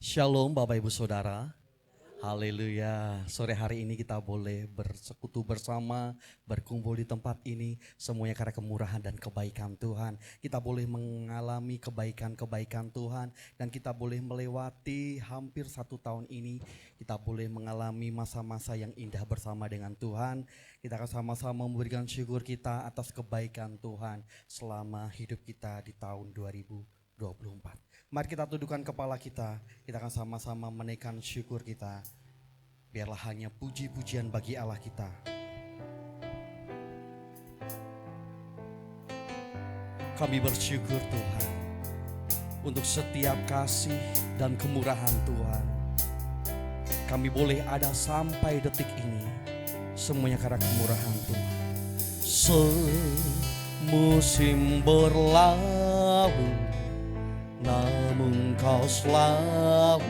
Shalom Bapak Ibu Saudara. Haleluya. Sore hari ini kita boleh bersekutu bersama, berkumpul di tempat ini. Semuanya karena kemurahan dan kebaikan Tuhan. Kita boleh mengalami kebaikan-kebaikan Tuhan. Dan kita boleh melewati hampir 1 tahun ini. Kita boleh mengalami masa-masa yang indah bersama dengan Tuhan. Kita akan sama-sama memberikan syukur kita atas kebaikan Tuhan selama hidup kita di tahun 2024. Mari kita tundukkan kepala kita akan sama-sama menaikkan syukur kita. Biarlah hanya puji-pujian bagi Allah kita. Kami bersyukur Tuhan untuk setiap kasih dan kemurahan Tuhan. Kami boleh ada sampai detik ini, semuanya karena kemurahan Tuhan. Semusim berlalu, namun Kau selalu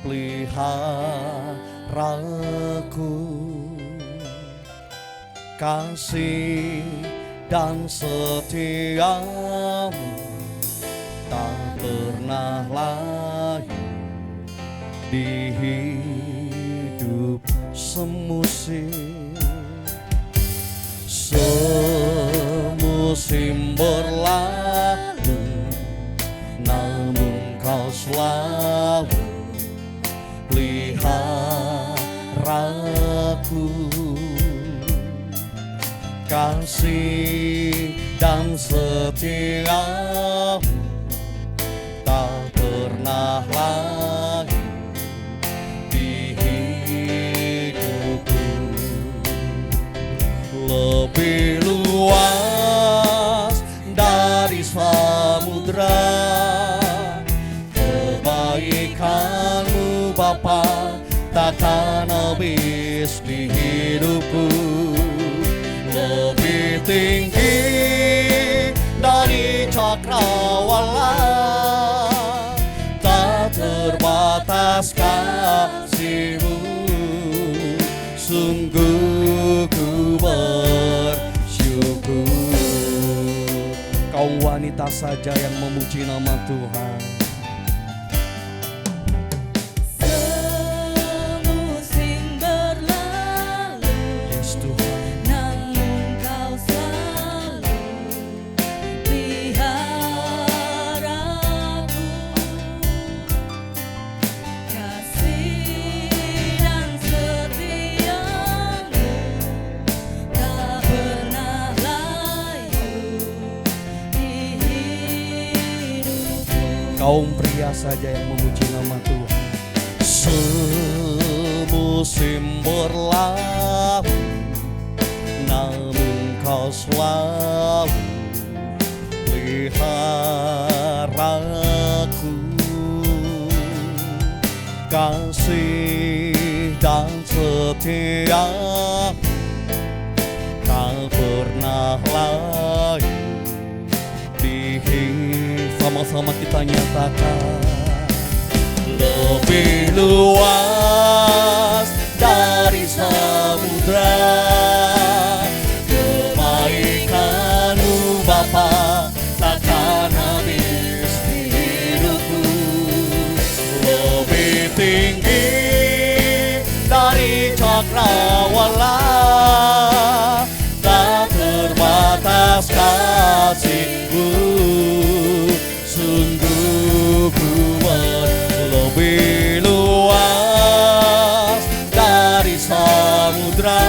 peliharaku. Kasih dan setiamu tak pernah layu di hidup semusim. Semusim berlalu, namun Kau selalu peliharaku. Kasih dan setiamu tak pernah layu di hidupku. Lebih luas dari samudra kebaikan-Mu Bapa, takkan habis di hidupku. Lebih tinggi dari cakrawala, tak terbatas kasih-Mu. Sungguh ku bersyukur. Kau wanita saja yang memuji nama Tuhan. Kaum pria saja yang memuji nama Tuhan. Semusim berlalu, namun Kau selalu peliharaku. Kasih dan setia tak pernah layu di hidup. Sama-sama kita nyatakan. Lebih luas dari samudra kebaikan-Mu Bapa, takkan habis di hidupku. Lebih tinggi dari cakrawala, tak terbatas kasih-Mu. Sungguh ku lebih luas dari samudra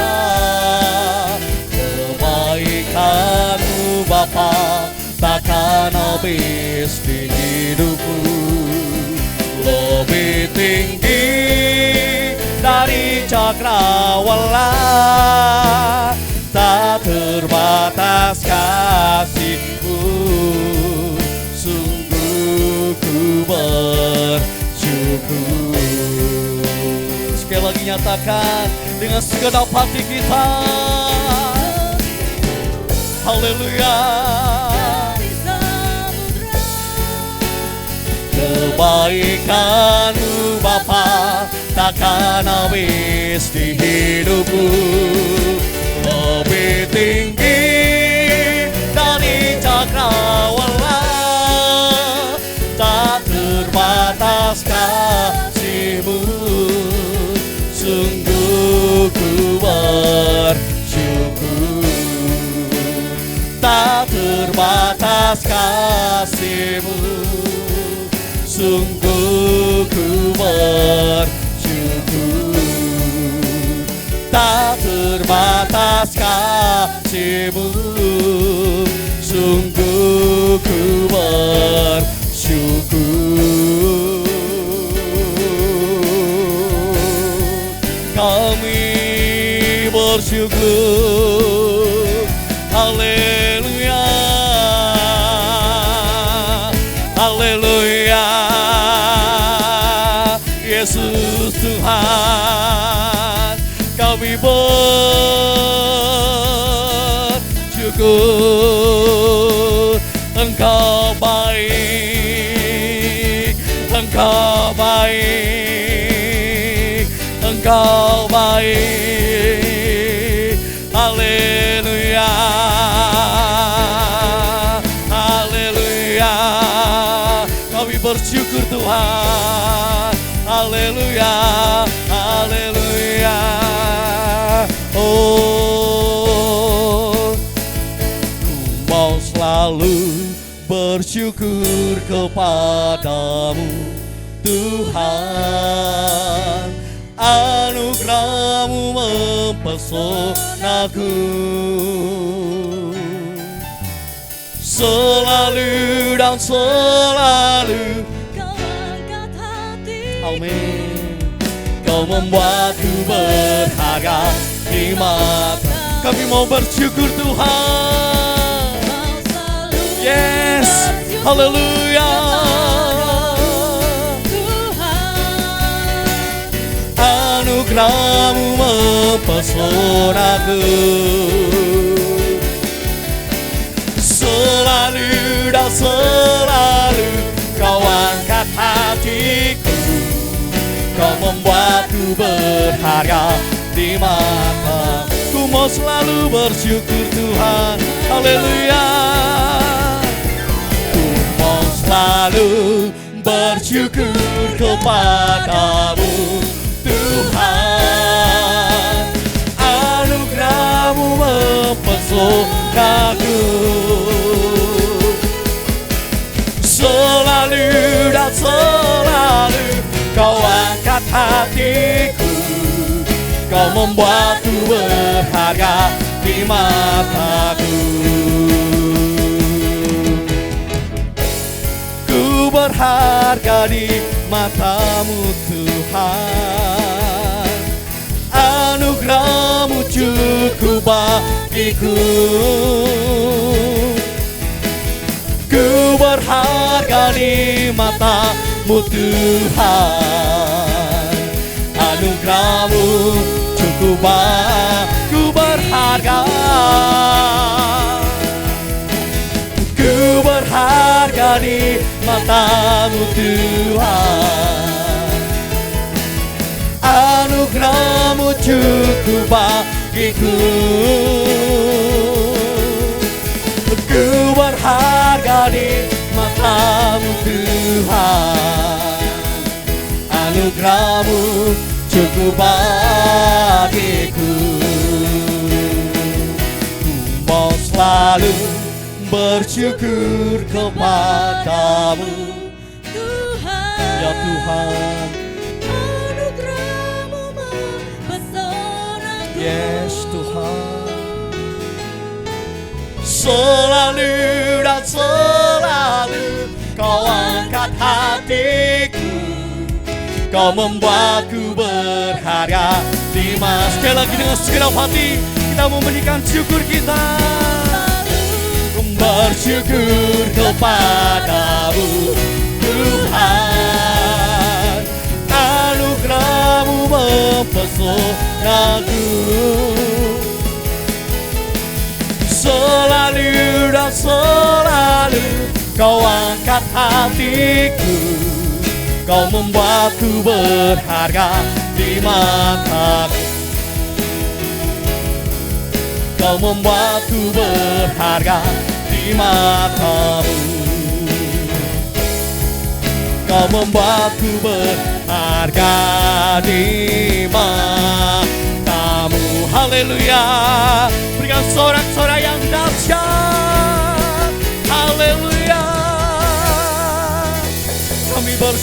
kebaikan-Mu Bapa, takkan habis di hidupku. Lebih tinggi dari cakrawala, tak terbatas kasih-Mu. Sungguh ku bersyukur. Sekali lagi nyatakan dengan segenap hati kita. Haleluya. Kebaikan-Mu Bapa, takkan habis di hidupku. Lebih tinggi dari cakrawala, tak terbatas terbatas kasih-Mu, sungguh ku bersyukur. Tak terbatas kasih-Mu, sungguh ku bersyukur. Kami bersyukur, haleluya, haleluya. Yesus Tuhan, kami bersyukur. Engkau baik, Engkau baik, Engkau baik. Haleluya, haleluya. Kami bersyukur Tuhan. Haleluya, haleluya. Oh, ku mau selalu bersyukur kepadamu Tuhan. Anugerah-Mu mempesonaku, selalu dan selalu Kau angkat hati. Amin. Kau membuatku berharga di mata. Kami mau bersyukur Tuhan. Kau selalu Yes, bersyukur haleluya. Anugerah-Mu mempesonaku, selalu dan selalu Kau angkat hatiku. Kau membuatku berharga di mata. Ku mau selalu bersyukur Tuhan. Haleluya. Ku mau selalu bersyukur kepadamu Tuhan. Anugerah-Mu mempesonaku, selalu dan selalu Kau angkat hatiku. Kau membuatku berharga di mataku. Ku berharga di mata-Mu Tuhan. Anugerah-Mu cukup bagiku. Ku berharga di mata-Mu Tuhan. Anugerah-Mu cukup bagiku, berharga. Ku berharga di mata-Mu Tuhan. Anugerah-Mu cukup bagiku. Ku berharga di mata-Mu Tuhan. Anugerah-Mu cukup bagiku. Ku mau selalu bersyukur kepadamu Tuhan. ya Tuhan. Anugerah-Mu mempesonaku. Yes Tuhan. Selalu dan selalu Kau angkat hatiku. Kau membuatku berharga di mata. Sekali lagi dengan segenap hati kita memberikan syukur kita. Bersyukur kepadamu Tuhan. Anugerah-Mu mempesonaku. Selalu dan selalu Kau angkat hatiku. Kau membuatku berharga di mataku. Kau membuatku berharga di mata-Mu. Kau membuatku berharga di mata-Mu. Haleluya. Berikan sorak-sorak yang dahsyat.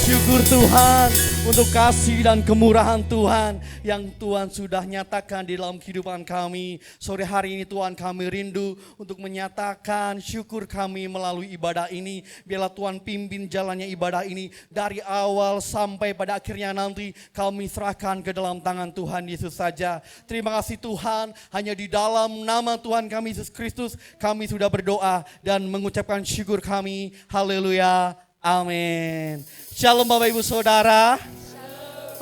Syukur Tuhan untuk kasih dan kemurahan Tuhan yang Tuhan sudah nyatakan di dalam kehidupan kami. Sore hari ini Tuhan kami rindu untuk menyatakan syukur kami melalui ibadah ini. Biarlah Tuhan pimpin jalannya ibadah ini dari awal sampai pada akhirnya nanti kami serahkan ke dalam tangan Tuhan Yesus saja. Terima kasih Tuhan, hanya di dalam nama Tuhan kami Yesus Kristus kami sudah berdoa dan mengucapkan syukur kami. Haleluya. Amin. Shalom Bapak Ibu Saudara.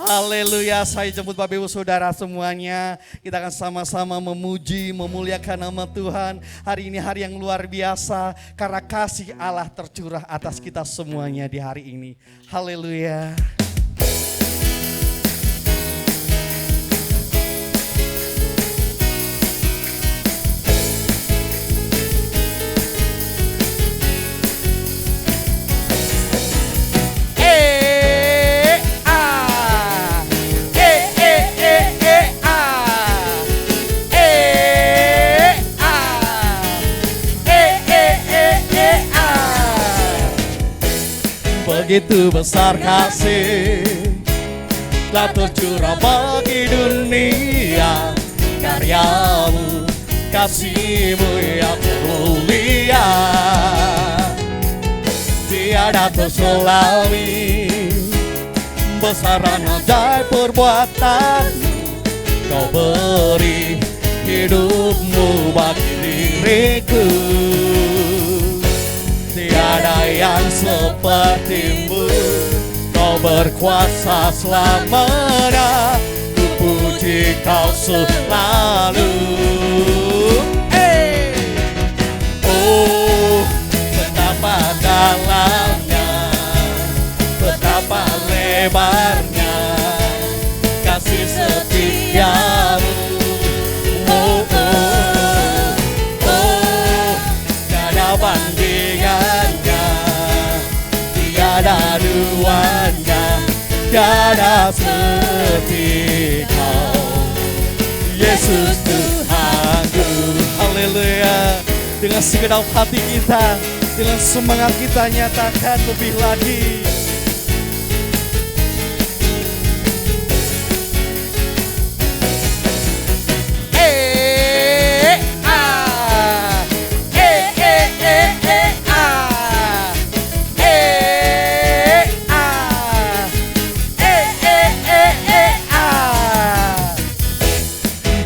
Haleluya, saya jemput Bapak Ibu Saudara semuanya. Kita akan sama-sama memuji, memuliakan nama Tuhan. Hari ini hari yang luar biasa karena kasih Allah tercurah atas kita semuanya di hari ini. Haleluya. Begitu besar kasih telah tercurah bagi dunia, karyamu, kasihmu yang mulia tiada terselami. Besar dan ajaib perbuatanmu, kau beri hidupmu bagi diriku. Tiada yang sepertimu, kau berkuasa selamanya. Ku puji kau selalu. Oh, betapa dalamnya, betapa lebarnya kasih setiamu. Oh, oh, oh, tiada bandingannya, tiada duanya, tiada seperti kau, Yesus Tuhanku. Haleluya. Dengan segenap hati kita, dengan semangat kita nyatakan lebih lagi.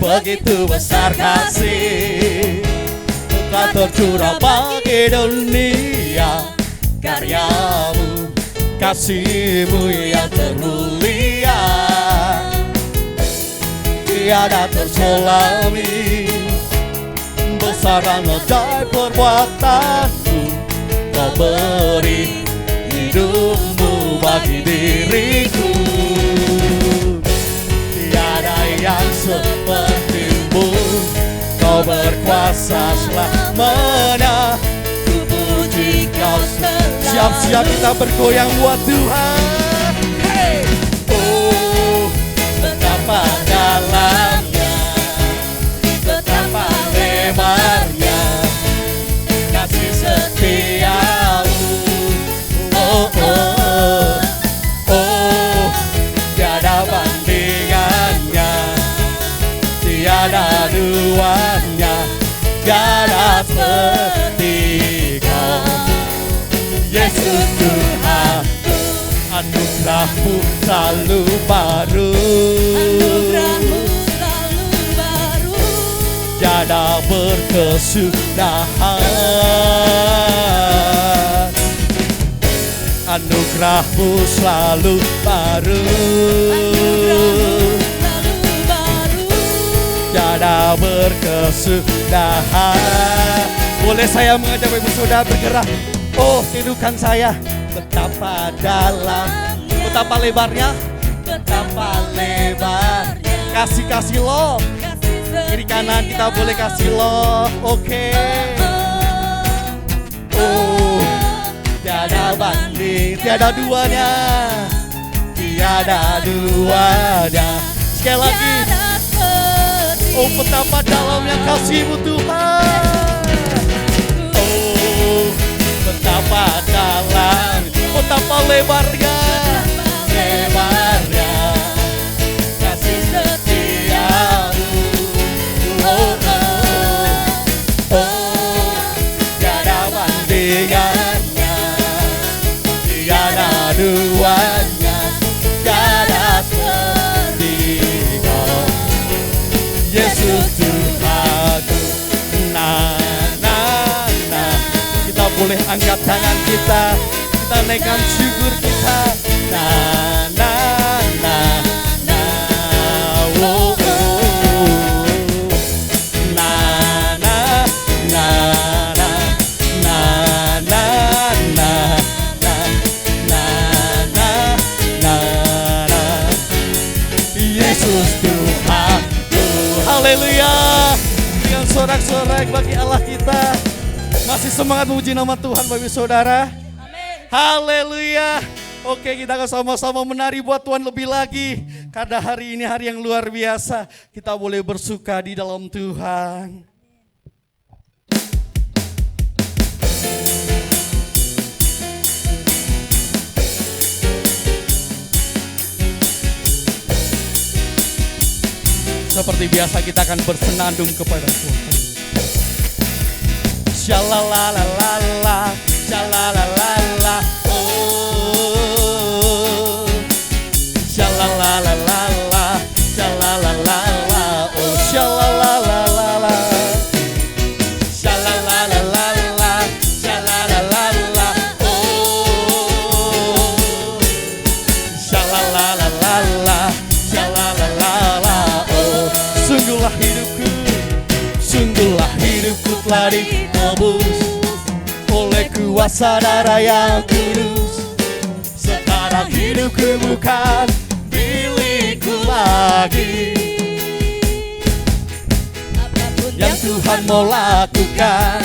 Begitu besar kasih telah tercurah bagi dunia, karyamu, kasihmu yang termulia tiada terselami. Besar dan ajaib perbuatanmu, kau beri hidupmu bagi diriku. Tiada yang sepertimu, kau berkuasa selamanya. Ku puji kau. Siap-siap kita bergoyang buat Tuhan. Hey! Oh, betapa dalamnya, betapa lebarnya kasih setiamu. Oh, oh, oh, tiada bandingannya, tiada duanya, tiada seperti kau, Yesus Tuhanku. Anugerahmu selalu baru, Anugerahmu selalu baru, tiada berkesudahan. Anugerahmu selalu baru, tiada berkesudahan. Boleh saya mengajak ibu saudara bergerak? Oh, kehidupan saya betapa dalam, betapa lebarnya, betapa lebar kasih lo. Kiri kanan kita boleh kasih lo. Oke. Oh, tiada banding, tiada duanya, tiada duanya. Sekali lagi. Oh, betapa dalamnya kasih-Mu Tuhan. Oh, betapa dalam, betapa lebarnya Tuhannya tiada seperti Kau. Yesus Tuhanku. Kita boleh angkat tangan kita naikkan syukur kita. Oh, Yesus Tuhan. Haleluya. Dengan sorak-sorak bagi Allah kita. Masih semangat memuji nama Tuhan bagi saudara. Haleluya. Oke, kita akan sama-sama menari buat Tuhan lebih lagi. Karena hari ini hari yang luar biasa. Kita boleh bersuka di dalam Tuhan. Seperti biasa kita akan bersenandung kepada Tuhan. Shalalalala, shalalalala, oh. Shalalalala, shalalalala, oh. Shalalalala, shalalalala, shalalalala, oh. Shalalalala, shalalalala, oh. Sungguhlah hidupku telah ditebus oleh kuasa darah yang kudus. Sekarang hidupku bukan milikku lagi. Apapun yang Tuhan mau lakukan,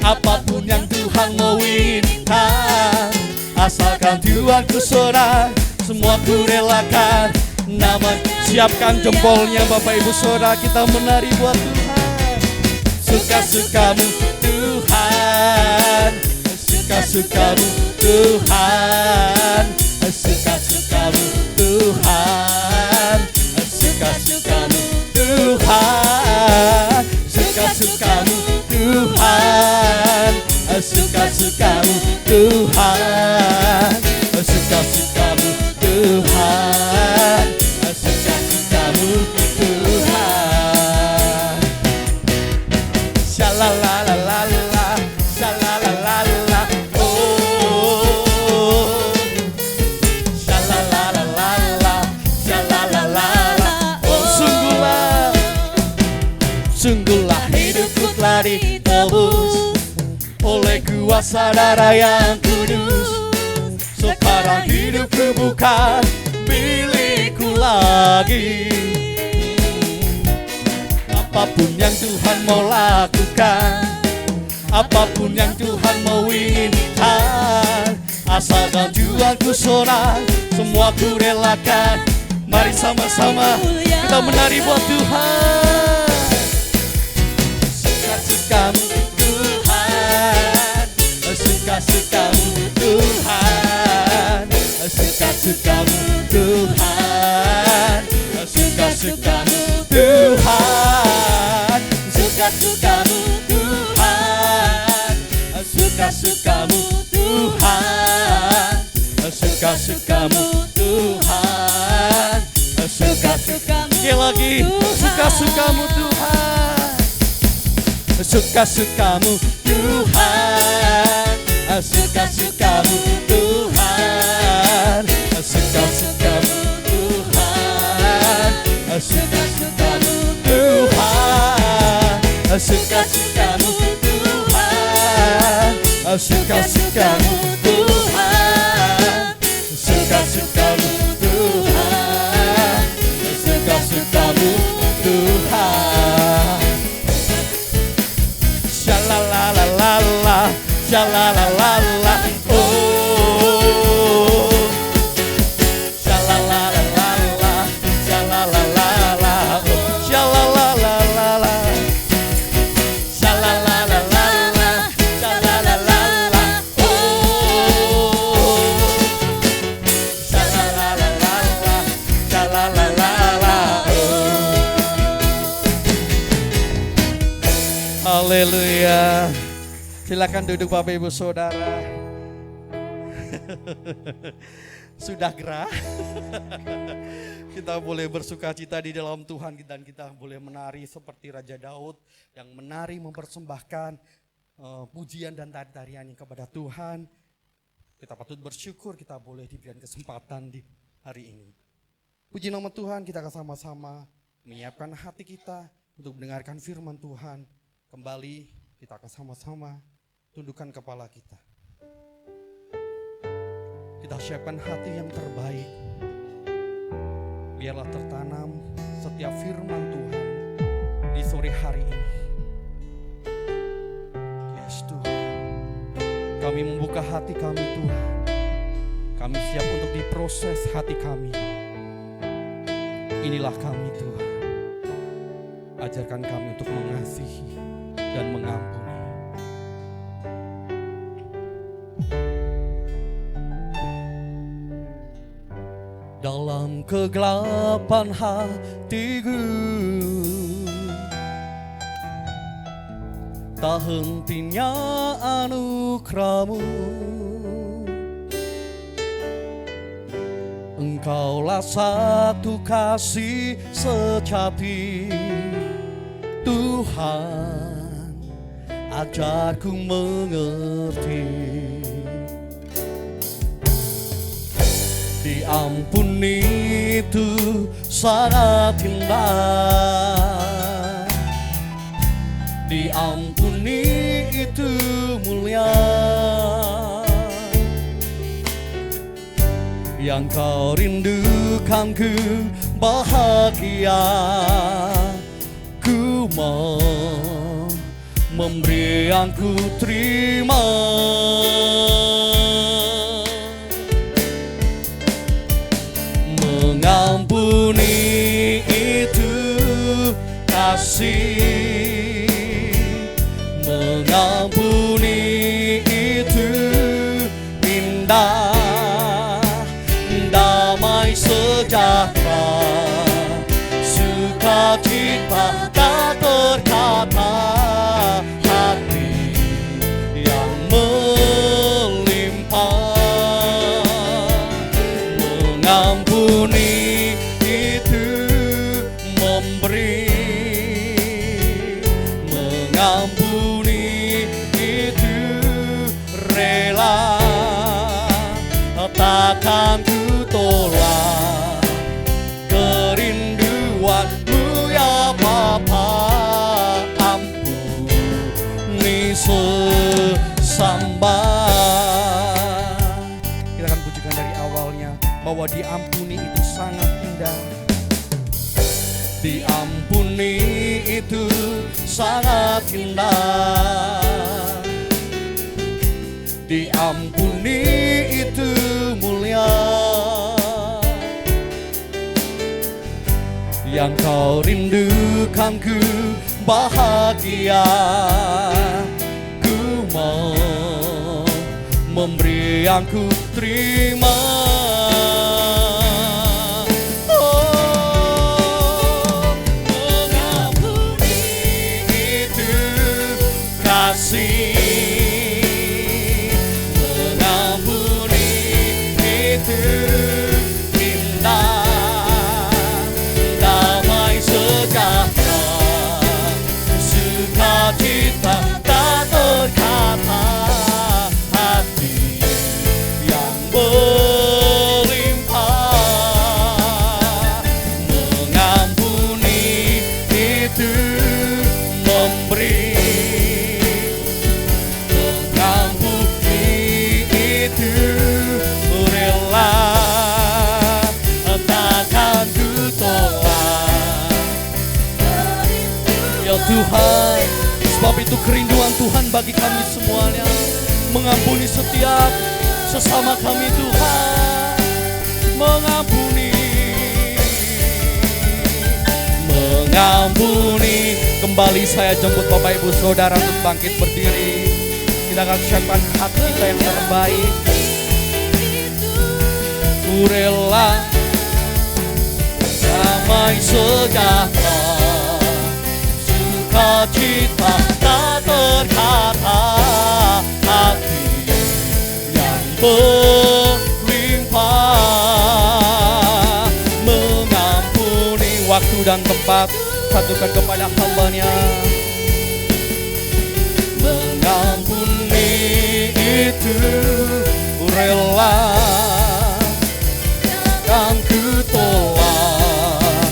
apapun yang Tuhan mau inginkan, asalkan Tuhan ku senang, semua ku relakan. Nama siapkan jempolnya Bapak Ibu Saudara, kita menari buat Tuhan. Suka-sukamu Tuhan, suka-sukamu Tuhan, suka-sukamu Tuhan, suka-sukamu Tuhan, suka-sukamu Tuhan, suka-sukamu Tuhan, suka-sukamu Tuhan, suka-sukamu Tuhan. Shalalalala, shalalalala, oh. Shalalalala, shalalalala, oh. Sungguhlah hidupku telah ditebus oleh kuasa darah yang kudus. Sekarang hidupku bukan milikku lagi. Apapun yang Tuhan mau lakukan, apapun yang Tuhan mau inginkan, asalkan Tuhan ku senang, semua ku relakan. Mari sama-sama kita menari buat Tuhan. Suka-sukamu Tuhan, suka-sukamu Tuhan, suka-sukamu Tuhan, suka-sukamu Tuhan, suka-sukamu Tuhan, suka-sukamu Tuhan, suka-sukamu Tuhan, suka-sukamu. Sekali lagi, suka-sukamu Tuhan, suka-sukamu Tuhan, suka-sukamu Tuhan, suka-sukamu Tuhan, suka-sukamu Tuhan, suka-sukamu Tuhan, suka-sukamu Tuhan, suka-sukamu Tuhan, suka-sukamu Tuhan. Shalalalala, shalalalala, oh. Shalalalala, shalalalala, oh. Shalalalala, shalalalala, shalalalala, oh. Shalalalala, shalalalala, oh. Haleluya. Silakan duduk Bapak Ibu Saudara. Sudah gerah. Kita boleh bersuka cita di dalam Tuhan dan kita boleh menari seperti Raja Daud yang menari mempersembahkan pujian dan tarian kepada Tuhan. Kita patut bersyukur kita boleh diberikan kesempatan di hari ini. Puji nama Tuhan, kita akan sama-sama menyiapkan hati kita untuk mendengarkan firman Tuhan. Kembali kita akan sama-sama tundukkan kepala kita. Kita siapkan hati yang terbaik. Biarlah tertanam setiap firman Tuhan di sore hari ini. Yes Tuhan, kami membuka hati kami Tuhan. Kami siap untuk diproses hati kami. Inilah kami Tuhan. Ajarkan kami untuk mengasihi dan mengampuni. Dalam kegelapan hatiku, tak hentinya anugerah-Mu. Engkaulah satu kasih sejati, Tuhan, ajarku mengerti. Diampuni itu sangat indah, diampuni itu mulia. Yang kau rindukan ku bahagia, ku mau memberi yang ku terima. Mengampuni itu kasih, mengampuni itu indah, damai sejahtera, sukacita tak terkata, hati yang melimpah. Mengampuni itu memberi, mengampuni itu rela, takkan ku tolak kerinduanmu ya Bapa. Ampuni sesambah. Kita akan pujikan dari awalnya bahwa diampuni itu sangat indah. Diampuni itu sangat indah, diampuni itu mulia. Yang kau rindukan ku bahagia, ku mau memberi yang ku terima. Mengampuni itu indah, damai sejahtera, sukacita tak terkata, hati yang berlimpah. Mengampuni itu memberi, Tuhan, sebab itu kerinduan Tuhan bagi kami semuanya, mengampuni setiap sesama kami Tuhan, mengampuni, mengampuni. Kembali saya jemput Bapak Ibu Saudara untuk bangkit berdiri. Kita akan siapkan hati kita yang terbaik. Ku rela damai sejahtera, sukacita tak terkata, hati yang dan tempat, satukan kepada hamba-Nya. Mengampuni itu rela, kan ku tolak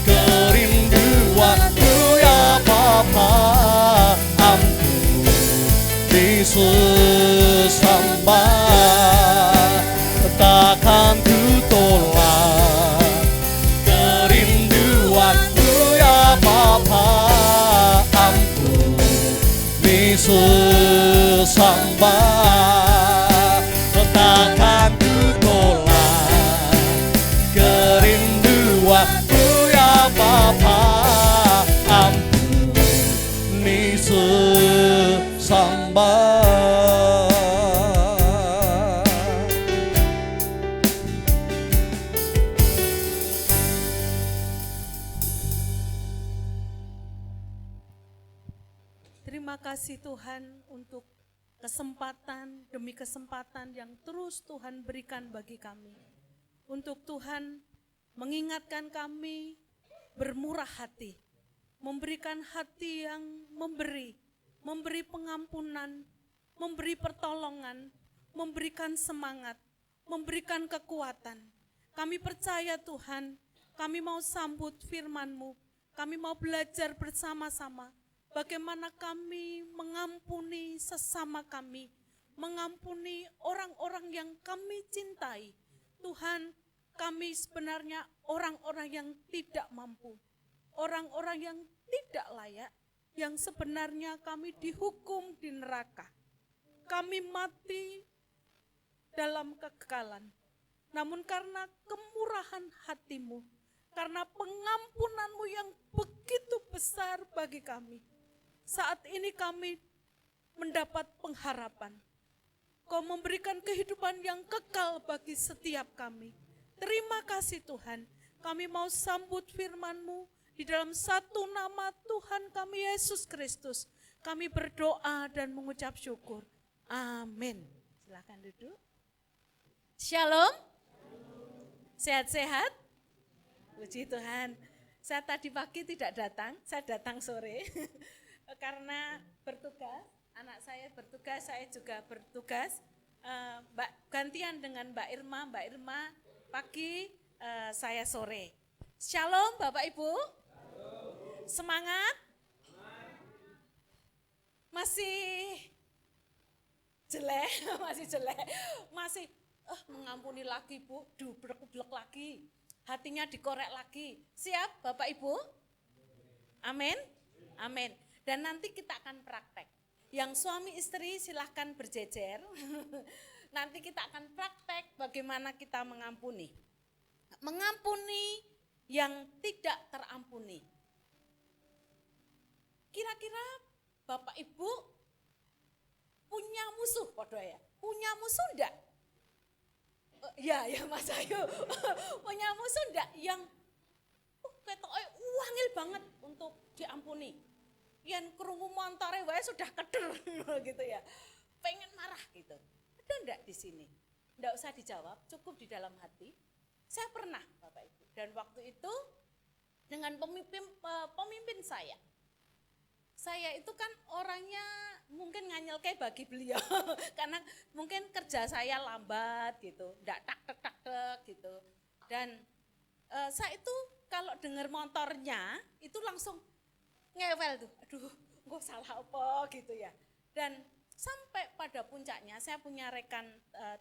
kerinduanku ya Bapa. Ampuni sesama, takkan ku tolak kerinduanku ya Bapa. Ampuni sesama, takkan ku tolak kerinduanku ya Bapa. Ampuni sesama. Terima kasih Tuhan untuk kesempatan demi kesempatan yang terus Tuhan berikan bagi kami. Untuk Tuhan mengingatkan kami bermurah hati, memberikan hati yang memberi pengampunan, memberi pertolongan, memberikan semangat, memberikan kekuatan. Kami percaya Tuhan, kami mau sambut firman-Mu, kami mau belajar bersama-sama bagaimana kami mengampuni sesama kami, mengampuni orang-orang yang kami cintai. Tuhan, kami sebenarnya orang-orang yang tidak mampu, orang-orang yang tidak layak, yang sebenarnya kami dihukum di neraka. Kami mati dalam kekekalan. Namun karena kemurahan hati-Mu, karena pengampunan-Mu yang begitu besar bagi kami, saat ini kami mendapat pengharapan. Kau memberikan kehidupan yang kekal bagi setiap kami. Terima kasih Tuhan, kami mau sambut firman-Mu di dalam satu nama Tuhan kami Yesus Kristus. Kami berdoa dan mengucap syukur. Amin. Silakan duduk. Shalom. Sehat-sehat? Puji Tuhan. Saya tadi pagi tidak datang, saya datang sore. Karena bertugas, anak saya bertugas, saya juga bertugas. Gantian dengan Mbak Irma pagi, saya sore. Shalom Bapak Ibu. Semangat? Masih jelek, masih mengampuni lagi Bu, dublek lagi, hatinya dikorek lagi. Siap Bapak Ibu? Amin. Amin. Dan nanti kita akan praktek. Yang suami istri silahkan berjejer. Nanti kita akan praktek bagaimana kita mengampuni. Mengampuni yang tidak terampuni. Kira-kira Bapak Ibu punya musuh, podo ya? Punya musuh enggak? Ya Mas Ayu. Punya musuh enggak yang ketoke wangil banget untuk diampuni? Yang kerungu montore wae sudah keder gitu ya. Pengen marah gitu. Ada enggak di sini? Enggak usah dijawab, cukup di dalam hati. Saya pernah Bapak Ibu. Dan waktu itu dengan pemimpin saya. Saya itu kan orangnya mungkin nganyel kayak bagi beliau. Karena mungkin kerja saya lambat gitu. Enggak tak gitu. Dan saya itu kalau dengar motornya itu langsung ngewel tuh, aduh gue salah apa gitu ya. Dan sampai pada puncaknya saya punya rekan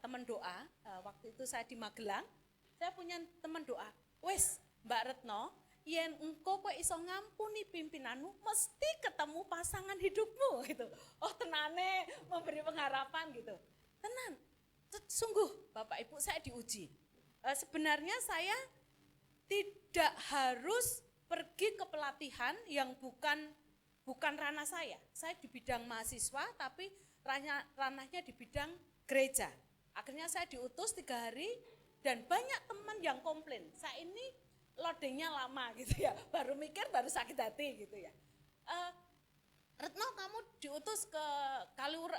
teman doa, waktu itu saya di Magelang, saya punya teman doa, wes Mbak Retno, yen engkau kok iso ngampuni pimpinanmu, mesti ketemu pasangan hidupmu gitu. Oh tenane memberi pengharapan gitu. Tenan, sungguh Bapak Ibu saya diuji. Sebenarnya saya tidak harus pergi ke pelatihan yang bukan ranah saya. Saya di bidang mahasiswa tapi ranahnya di bidang gereja. Akhirnya saya diutus 3 hari dan banyak teman yang komplain. Saya ini loadingnya lama gitu ya. Baru mikir baru sakit hati gitu ya. Retno kamu diutus ke Kaliur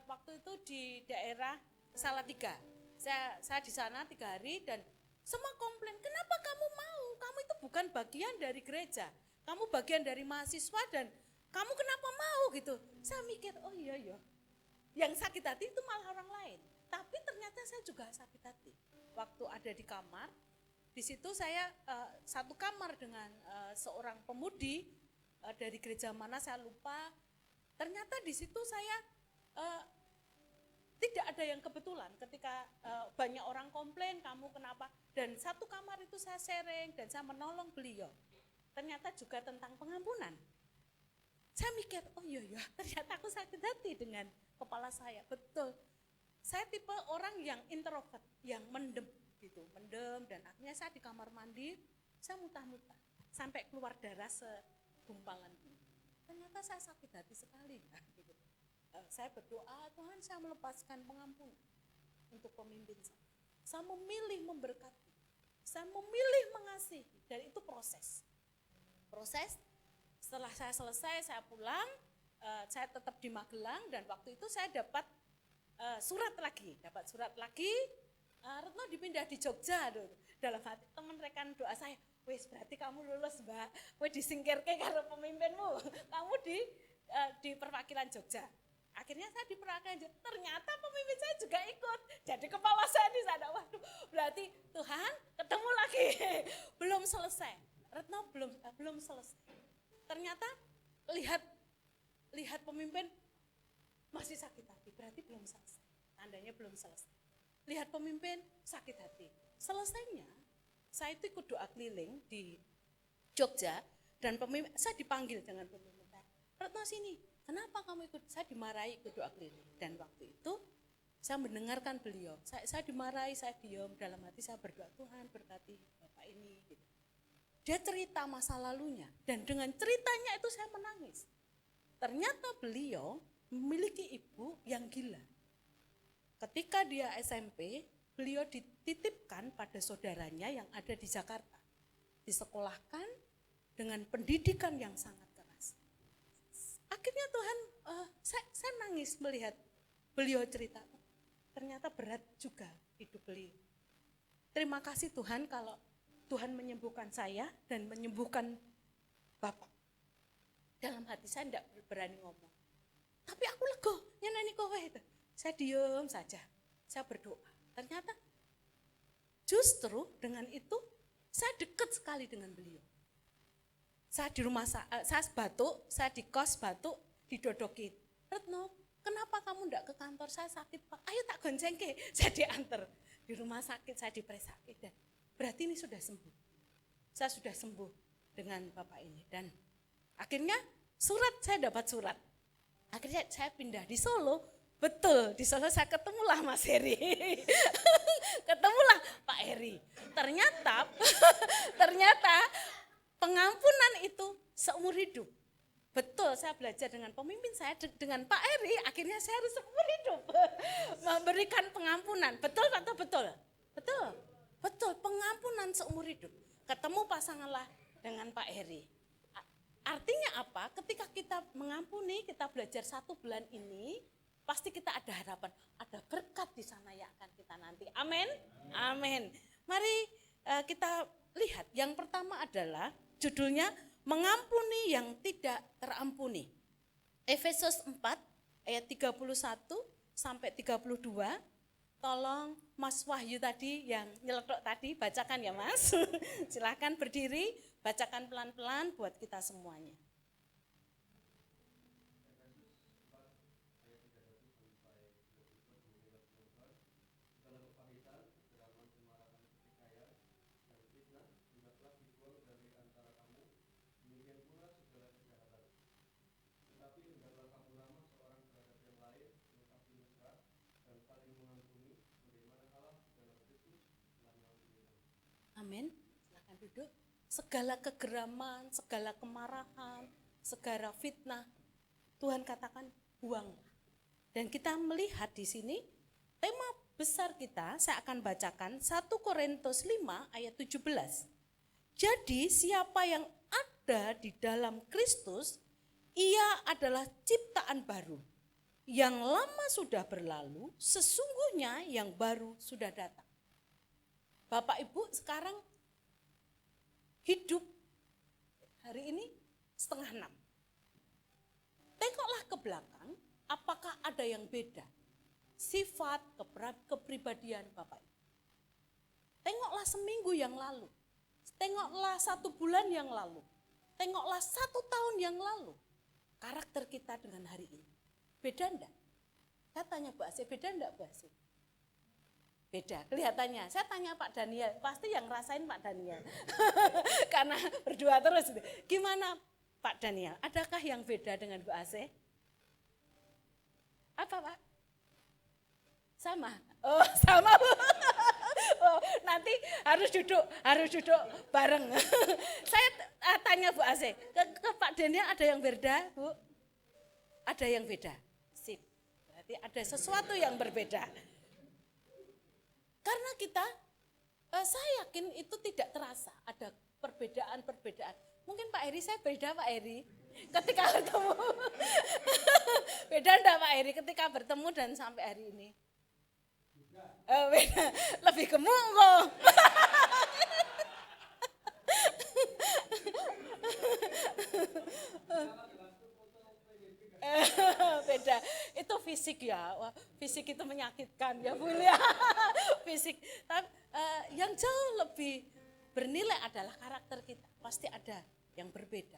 waktu itu di daerah Salatiga. Saya di sana 3 hari dan Semua komplain, kenapa kamu mau? Kamu itu bukan bagian dari gereja. Kamu bagian dari mahasiswa dan kamu kenapa mau gitu. Saya mikir, oh iya ya. Yang sakit hati itu malah orang lain. Tapi ternyata saya juga sakit hati. Waktu ada di kamar, di situ saya satu kamar dengan seorang pemudi dari gereja mana saya lupa. Ternyata di situ saya tidak ada yang kebetulan ketika banyak orang komplain kamu kenapa. Dan satu kamar itu saya sharing dan saya menolong beliau. Ternyata juga tentang pengampunan. Saya mikir, oh iya ya, ternyata aku sakit hati dengan kepala saya. Betul, saya tipe orang yang introvert, yang mendem gitu, mendem dan akhirnya saya di kamar mandi, saya muntah-muntah sampai keluar darah segumpalan. Ternyata saya sakit hati sekali. Nah, gitu. Saya berdoa, Tuhan saya melepaskan pengampunan untuk pemimpin saya. Saya memilih memberkati, saya memilih mengasihi, dan itu proses. Setelah saya selesai, saya pulang, saya tetap di Magelang dan waktu itu saya dapat surat lagi, Retno dipindah di Jogja. Dalam hati teman rekan doa saya, wes berarti kamu lulus mbak, wes disingkirke karo pemimpinmu, kamu di perwakilan Jogja. Akhirnya saya di perwakilan Jogja, ternyata pemimpin saya juga ikut, jadi kepala saya di sana. Waduh, berarti Tuhan ketemu lagi, belum selesai. Retno belum selesai. Ternyata lihat pemimpin masih sakit hati, berarti belum selesai. Tandanya belum selesai. Lihat pemimpin sakit hati. Selesainya, saya itu ikut doa keliling di Jogja dan saya dipanggil dengan pemimpin saya. Retno sini, kenapa kamu ikut? Saya dimarahi ikut doa keliling. Dan waktu itu saya mendengarkan beliau. Saya dimarahi, saya diam, dalam hati saya berdoa, Tuhan berkati Bapak ini. Gitu. Dia cerita masa lalunya dan dengan ceritanya itu saya menangis. Ternyata beliau memiliki ibu yang gila. Ketika dia SMP, beliau dititipkan pada saudaranya yang ada di Jakarta. Disekolahkan dengan pendidikan yang sangat keras. Akhirnya Tuhan, saya nangis melihat beliau cerita. Ternyata berat juga hidup beliau. Terima kasih Tuhan kalau Tuhan menyembuhkan saya dan menyembuhkan Bapak. Dalam hati saya tidak berani ngomong. Tapi aku lego, nyenani kowe itu. Saya diam saja, saya berdoa. Ternyata justru dengan itu saya dekat sekali dengan beliau. Saya di rumah saya batuk, saya di kos batuk, didodokin. Retno, kenapa kamu enggak ke kantor? Saya sakit Pak. Ayo tak goncengke, saya diantar. Di rumah sakit, saya diperiksa. Dan berarti ini sudah sembuh. Saya sudah sembuh dengan Bapak ini. Dan akhirnya saya dapat surat. Akhirnya saya pindah di Solo. Betul, di Solo saya ketemulah Mas Heri. Ketemulah Pak Heri. Ternyata pengampunan itu seumur hidup. Betul, saya belajar dengan pemimpin saya, dengan Pak Heri, akhirnya saya harus seumur hidup. Memberikan pengampunan. Betul atau betul? Betul, pengampunan seumur hidup. Ketemu pasanganlah dengan Pak Heri. Artinya apa? Ketika kita mengampuni, kita belajar 1 bulan ini, pasti kita ada harapan, ada berkat di sana yang akan kita nanti. Amin. Amin. Mari kita lihat. Yang pertama adalah judulnya mengampuni yang tidak terampuni. Efesus 4 ayat 31 sampai 32. Tolong Mas Wahyu tadi yang nyeletuk tadi bacakan ya Mas. Silakan berdiri, bacakan pelan-pelan buat kita semuanya. Amin. Silakan duduk. Segala kegeraman, segala kemarahan, segala fitnah, Tuhan katakan buanglah. Dan kita melihat di sini tema besar kita, saya akan bacakan 1 Korintus 5 ayat 17. Jadi siapa yang ada di dalam Kristus, ia adalah ciptaan baru. Yang lama sudah berlalu, sesungguhnya yang baru sudah datang. Bapak Ibu sekarang hidup hari ini 5:30. Tengoklah ke belakang, apakah ada yang beda? Sifat, kepribadian Bapak Ibu. Tengoklah seminggu yang lalu. Tengoklah 1 bulan yang lalu. Tengoklah 1 tahun yang lalu. Karakter kita dengan hari ini. Beda enggak? Saya tanya Bu Asih, beda enggak Bu Asih? Beda, kelihatannya. Saya tanya Pak Daniel, pasti yang ngerasain Pak Daniel. Karena berdua terus. Gimana Pak Daniel, adakah yang beda dengan Bu Asih? Apa Pak? Sama? Oh sama Bu. Oh, nanti harus duduk bareng. Saya tanya Bu Asih, ke Pak Daniel ada yang beda Bu? Ada yang beda? Sip, berarti ada sesuatu yang berbeda. Karena kita, saya yakin itu tidak terasa ada perbedaan-perbedaan. Mungkin Pak Heri, saya beda Pak Heri ketika bertemu. Beda enggak Pak Heri ketika bertemu dan sampai hari ini? Beda, lebih gemuk kok. Beda, itu fisik ya. Wah, fisik itu menyakitkan ya Bu ya. Fisik, tapi yang jauh lebih bernilai adalah karakter kita. Pasti ada yang berbeda.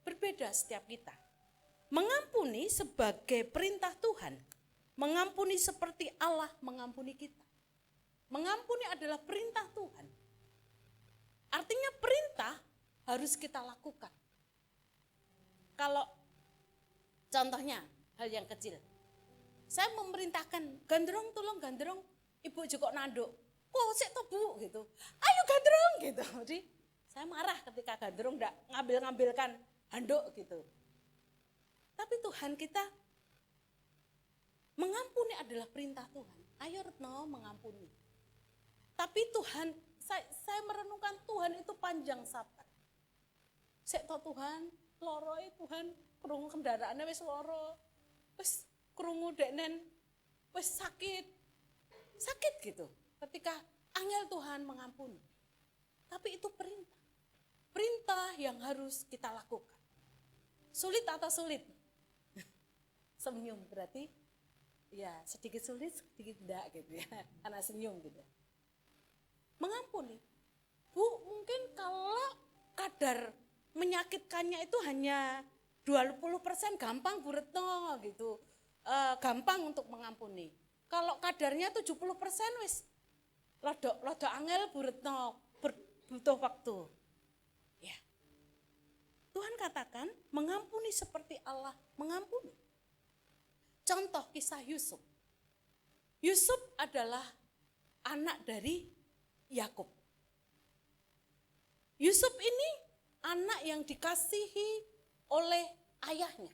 Berbeda setiap kita. Mengampuni sebagai perintah Tuhan. Mengampuni seperti Allah mengampuni kita. Mengampuni adalah perintah Tuhan. Artinya perintah harus kita lakukan. Kalau contohnya hal yang kecil. Saya memerintahkan, gandrong tolong gandrong, ibu juga nanduk. Kok sik to Bu gitu. Ayo gandrong gitu. Jadi saya marah ketika gandrong enggak ngambilkan handuk gitu. Tapi Tuhan kita mengampuni adalah perintah Tuhan. Ayo Retno mengampuni. Tapi Tuhan, saya merenungkan Tuhan itu panjang sabar. Sik to Tuhan, loroi Tuhan, krungu kendaraannya wis loro. Wis krungu deknen wis sakit. Sakit gitu. Ketika angel Tuhan mengampuni. Tapi itu perintah. Perintah yang harus kita lakukan. Sulit atau sulit? Senyum berarti ya sedikit sulit, sedikit enggak gitu ya. Karena senyum gitu. Mengampuni. Bu, mungkin kalau kadar menyakitkannya itu hanya 20% gampang Bu Retno gitu. Gampang untuk mengampuni. Kalau kadarnya 70% wis rodok angel Bu Retno, butuh waktu. Ya. Tuhan katakan mengampuni seperti Allah mengampuni. Contoh kisah Yusuf. Yusuf adalah anak dari Yakub. Yusuf ini anak yang dikasihi oleh ayahnya.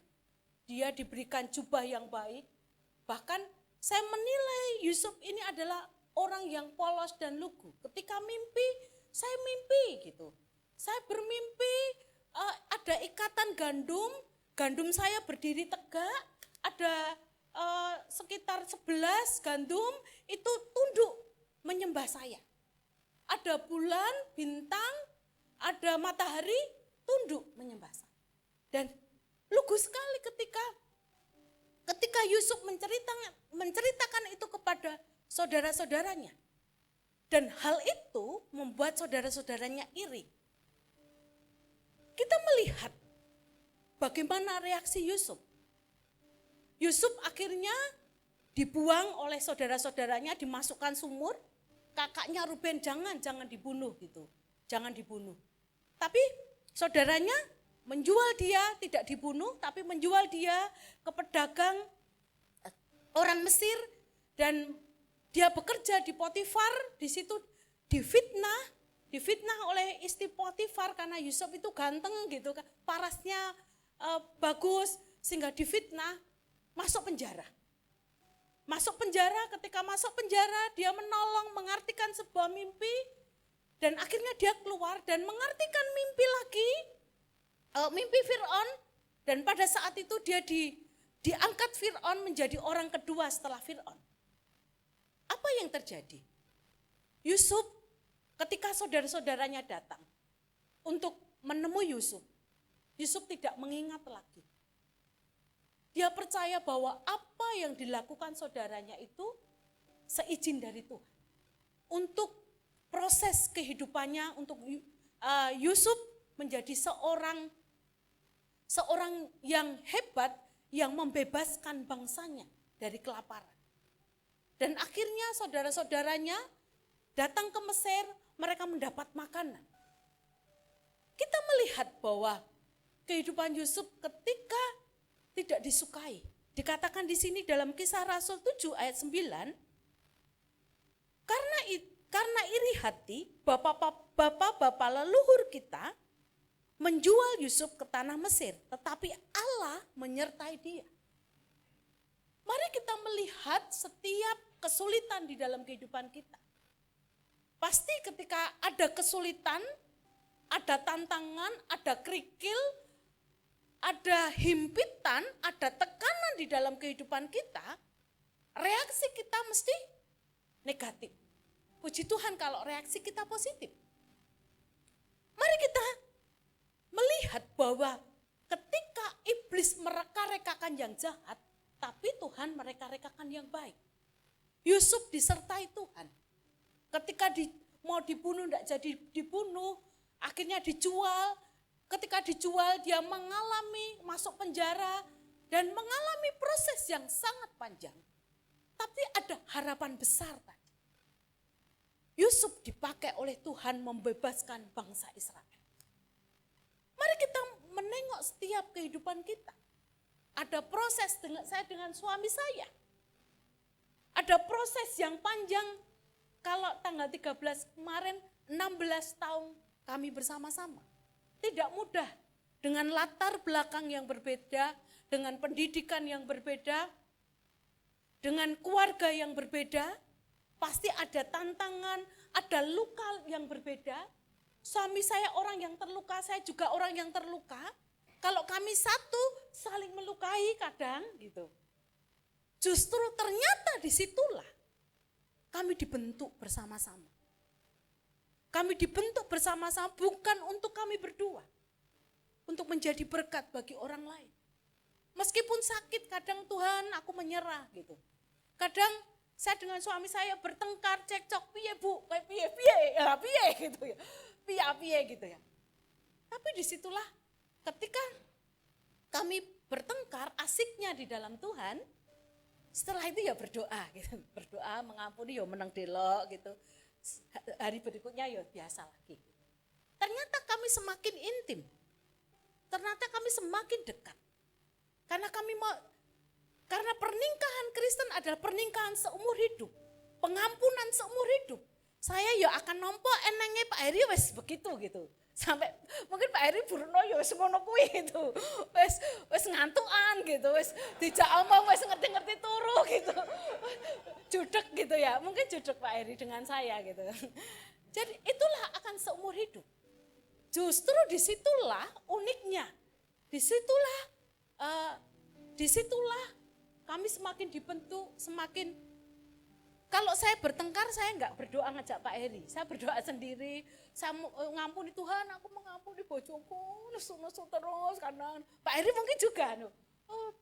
Dia diberikan jubah yang baik. Bahkan saya menilai Yusuf ini adalah orang yang polos dan lugu. Ketika mimpi, saya mimpi gitu. Saya bermimpi ada ikatan gandum saya berdiri tegak, ada sekitar 11 gandum itu tunduk menyembah saya. Ada bulan, bintang, ada matahari tunduk menyembah saya. Dan lugu sekali ketika Yusuf menceritakan itu kepada saudara-saudaranya. Dan hal itu membuat saudara-saudaranya iri. Kita melihat bagaimana reaksi Yusuf. Yusuf akhirnya dibuang oleh saudara-saudaranya, dimasukkan sumur. Kakaknya Ruben jangan dibunuh gitu. Jangan dibunuh. Tapi saudaranya menjual dia, tidak dibunuh, tapi menjual dia ke pedagang orang Mesir dan dia bekerja di Potifar, di situ difitnah oleh istri Potifar karena Yusuf itu ganteng gitu, parasnya bagus sehingga difitnah, masuk penjara. Ketika masuk penjara dia menolong mengartikan sebuah mimpi dan akhirnya dia keluar dan mengartikan mimpi lagi, mimpi Fir'aun, dan pada saat itu dia diangkat Fir'aun menjadi orang kedua setelah Fir'aun. Apa yang terjadi? Yusuf ketika saudara-saudaranya datang untuk menemui Yusuf, Yusuf tidak mengingat lagi. Dia percaya bahwa apa yang dilakukan saudaranya itu seizin dari Tuhan. Untuk proses kehidupannya, untuk Yusuf menjadi seorang yang hebat, yang membebaskan bangsanya dari kelaparan. Dan akhirnya saudara-saudaranya datang ke Mesir, mereka mendapat makanan. Kita melihat bahwa kehidupan Yusuf ketika tidak disukai. Dikatakan di sini dalam Kisah Rasul 7 ayat 9, karena iri hati bapak-bapak leluhur kita menjual Yusuf ke tanah Mesir, tetapi Allah menyertai dia. Mari kita melihat setiap kesulitan di dalam kehidupan kita. Pasti ketika ada kesulitan, ada tantangan, ada kerikil, ada himpitan, ada tekanan di dalam kehidupan kita, reaksi kita mesti negatif. Puji Tuhan kalau reaksi kita positif. Mari kita melihat bahwa ketika iblis mereka-rekakan yang jahat, tapi Tuhan mereka-rekakan yang baik. Yusuf disertai Tuhan. Ketika mau dibunuh, tidak jadi dibunuh, akhirnya dijual. Ketika dijual dia mengalami masuk penjara dan mengalami proses yang sangat panjang. Tapi ada harapan besar tadi. Yusuf dipakai oleh Tuhan membebaskan bangsa Israel. Mari kita menengok setiap kehidupan kita. Ada proses dengan suami saya. Ada proses yang panjang. Kalau tanggal 13 kemarin 16 tahun kami bersama-sama. Tidak mudah, dengan latar belakang yang berbeda, dengan pendidikan yang berbeda, dengan keluarga yang berbeda, pasti ada tantangan, ada luka yang berbeda. Suami saya orang yang terluka, saya juga orang yang terluka. Kalau kami satu saling melukai kadang gitu. Justru ternyata disitulah kami dibentuk bersama-sama. Kami dibentuk bersama-sama bukan untuk kami berdua. Untuk menjadi berkat bagi orang lain. Meskipun sakit kadang Tuhan aku menyerah gitu. Kadang saya dengan suami saya bertengkar, cekcok, piye bu, piye gitu ya. Piye gitu ya. Tapi disitulah ketika kami bertengkar, asiknya di dalam Tuhan, setelah itu ya berdoa gitu. Berdoa mengampuni ya menang delok gitu. Hari berikutnya ya biasa lagi. Ternyata kami semakin intim. Ternyata kami semakin dekat. Karena pernikahan Kristen adalah pernikahan seumur hidup. Pengampunan seumur hidup. Saya ya akan nampa enenge Pak Heri wes begitu gitu. Sampai mungkin Pak Heri burno ya wis ngono kuwi gitu. Wis ngantukan gitu, wis dijak omong wis ngerti-ngerti turu gitu. Judek gitu ya. Mungkin judek Pak Heri dengan saya gitu. Jadi itulah akan seumur hidup. Justru disitulah uniknya. Disitulah kami semakin dibentuk, semakin. Kalau saya bertengkar, saya enggak berdoa ngajak Pak Heri. Saya berdoa sendiri, saya ngampuni Tuhan, aku mengampuni bojoku, nesu-nesu terus kadang. Pak Heri mungkin juga,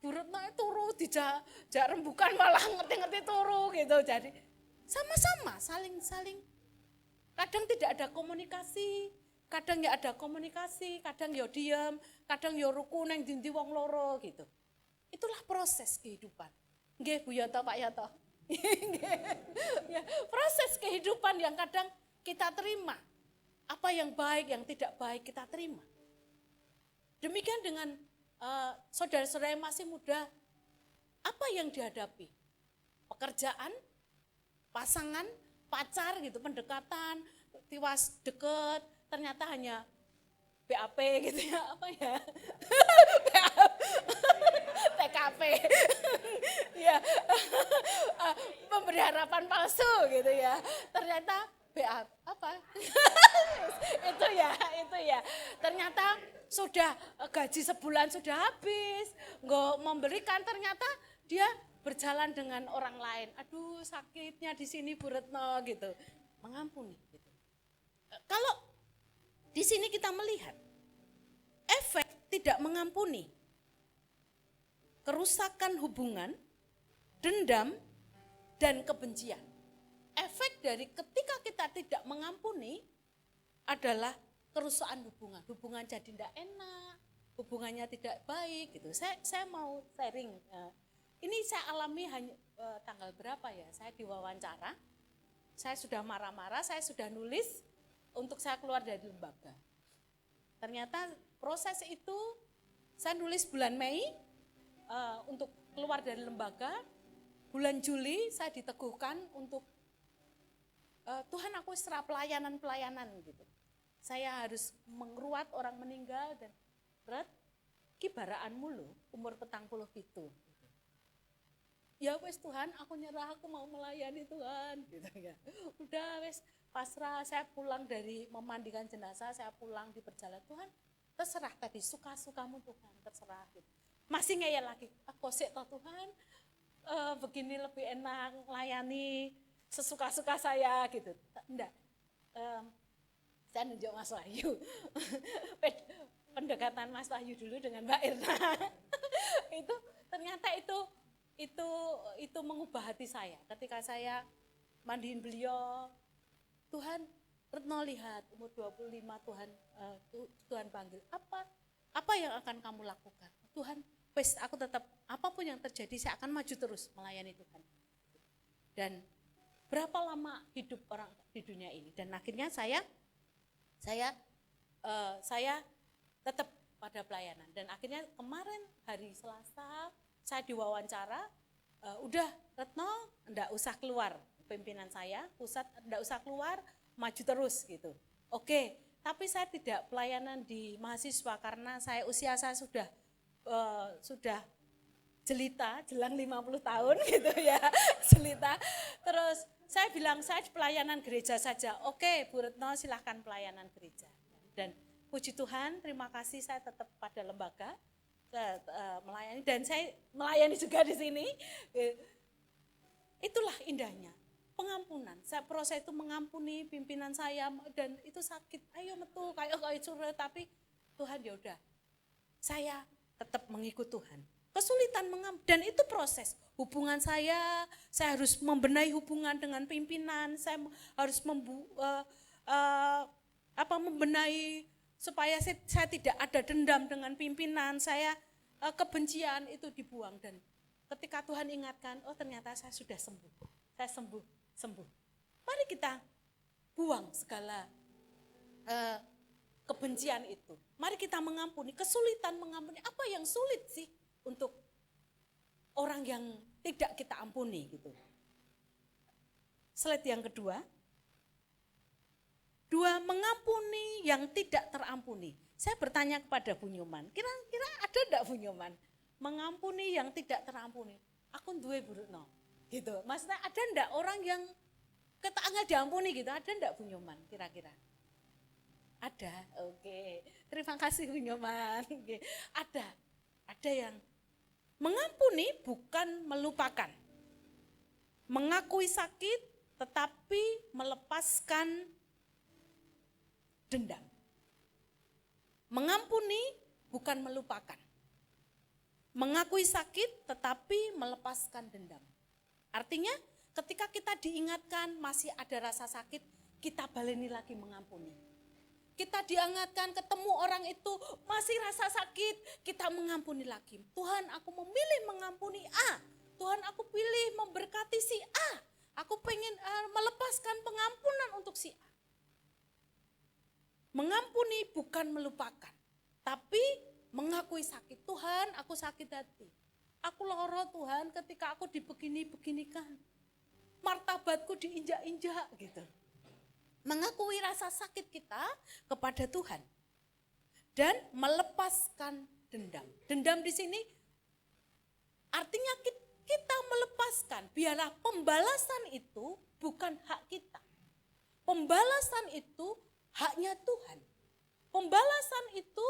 burutna turu, dijak rembukan malah ngerti-ngerti turu gitu. Jadi sama-sama saling. Kadang tidak ada komunikasi, kadang ya ada komunikasi, kadang ya diam, kadang ya ruku neng dindi wong loro gitu. Itulah proses kehidupan. Nggih Bu Yoto, Pak Yoto. Ya, proses kehidupan yang kadang kita terima. Apa yang baik, yang tidak baik kita terima. Demikian dengan saudara-saudara yang masih muda, apa yang dihadapi? Pekerjaan, pasangan, pacar gitu, pendekatan, tiwas deket, ternyata hanya BAP gitu ya, apa ya? TKP. Ya. Memberi harapan palsu gitu ya. Ternyata BAP apa? Itu ya. Ternyata sudah gaji sebulan sudah habis, nggak memberikan, ternyata dia berjalan dengan orang lain. Aduh sakitnya di sini Bu Retno gitu. Mengampuni gitu. Kalau di sini kita melihat efek tidak mengampuni, kerusakan hubungan, dendam, dan kebencian. Efek dari ketika kita tidak mengampuni adalah kerusakan hubungan. Hubungan jadi tidak enak, hubungannya tidak baik gitu. Saya mau sharing. Ini saya alami hanya tanggal berapa ya? Saya diwawancara. Saya sudah marah-marah, saya sudah nulis untuk saya keluar dari lembaga. Ternyata proses itu saya nulis bulan Mei untuk keluar dari lembaga. Bulan Juli saya diteguhkan untuk Tuhan, aku serah pelayanan gitu. Saya harus mengeruat orang meninggal dan berat kibaraan mulu umur 40 gitu. Ya wes Tuhan, aku nyerah, aku mau melayani Tuhan gitu ya. Udah wes pasrah, saya pulang dari memandikan jenazah, saya pulang di perjalanan, Tuhan terserah tadi, suka-sukamu Tuhan, terserah gitu. Masih ngeyel lagi, aku sih toh Tuhan, begini lebih enak melayani sesuka-suka saya gitu. Enggak, saya nunjuk Mas Wahyu, pendekatan Mas Wahyu dulu dengan Mbak Irna. Itu ternyata itu mengubah hati saya. Ketika saya mandiin beliau, Tuhan, Retno lihat umur 25 Tuhan panggil, apa yang akan kamu lakukan? Tuhan, wes aku tetap apapun yang terjadi saya akan maju terus melayani Tuhan. Dan berapa lama hidup orang di dunia ini? Dan akhirnya saya tetap pada pelayanan. Dan akhirnya kemarin hari Selasa saya diwawancara, udah Retno enggak usah keluar, pimpinan saya pusat enggak usah keluar, maju terus gitu. Oke, tapi saya tidak pelayanan di mahasiswa karena usia saya sudah jelita, jelang 50 tahun gitu ya, jelita. Terus saya bilang saya pelayanan gereja saja. Oke, Bu Retno silahkan pelayanan gereja. Dan puji Tuhan, terima kasih saya tetap pada lembaga melayani dan saya melayani juga di sini. Itulah indahnya pengampunan. Saya proses itu mengampuni pimpinan saya dan itu sakit. Ayo metu kayak curhat, tapi Tuhan ya udah. Saya tetap mengikut Tuhan. Kesulitan mengampuni dan itu proses hubungan saya harus membenahi hubungan dengan pimpinan, saya harus membenahi supaya saya tidak ada dendam dengan pimpinan, kebencian itu dibuang. Dan ketika Tuhan ingatkan, oh ternyata saya sudah sembuh, saya sembuh. Mari kita buang segala kebencian itu. Mari kita mengampuni, kesulitan mengampuni. Apa yang sulit sih untuk orang yang tidak kita ampuni gitu. Slide yang kedua. 2, mengampuni yang tidak terampuni. Saya bertanya kepada Bu Nyoman, kira-kira ada enggak Bu Nyoman mengampuni yang tidak terampuni? Aku duwe Bu Retno. Gitu. Maksudnya ada enggak orang yang kita angel diampuni gitu? Ada enggak Bu Nyoman kira-kira? Ada. Oke. Terima kasih Bu Nyoman. Oke. Ada yang mengampuni bukan melupakan. Mengakui sakit tetapi melepaskan dendam. Mengampuni bukan melupakan. Mengakui sakit tetapi melepaskan dendam. Artinya ketika kita diingatkan masih ada rasa sakit, kita baleni lagi mengampuni. Kita diingatkan ketemu orang itu masih rasa sakit, kita mengampuni lagi. Tuhan, aku memilih mengampuni A. Tuhan, aku pilih memberkati si A. Aku pengen melepaskan pengampunan untuk si A. Mengampuni bukan melupakan, tapi mengakui sakit. Tuhan, aku sakit hati. Aku loro Tuhan ketika aku dibegini-beginikan. Martabatku diinjak-injak gitu. Mengakui rasa sakit kita kepada Tuhan. Dan melepaskan dendam. Dendam di sini artinya kita melepaskan. Biarlah pembalasan itu bukan hak kita. Pembalasan itu haknya Tuhan. Pembalasan itu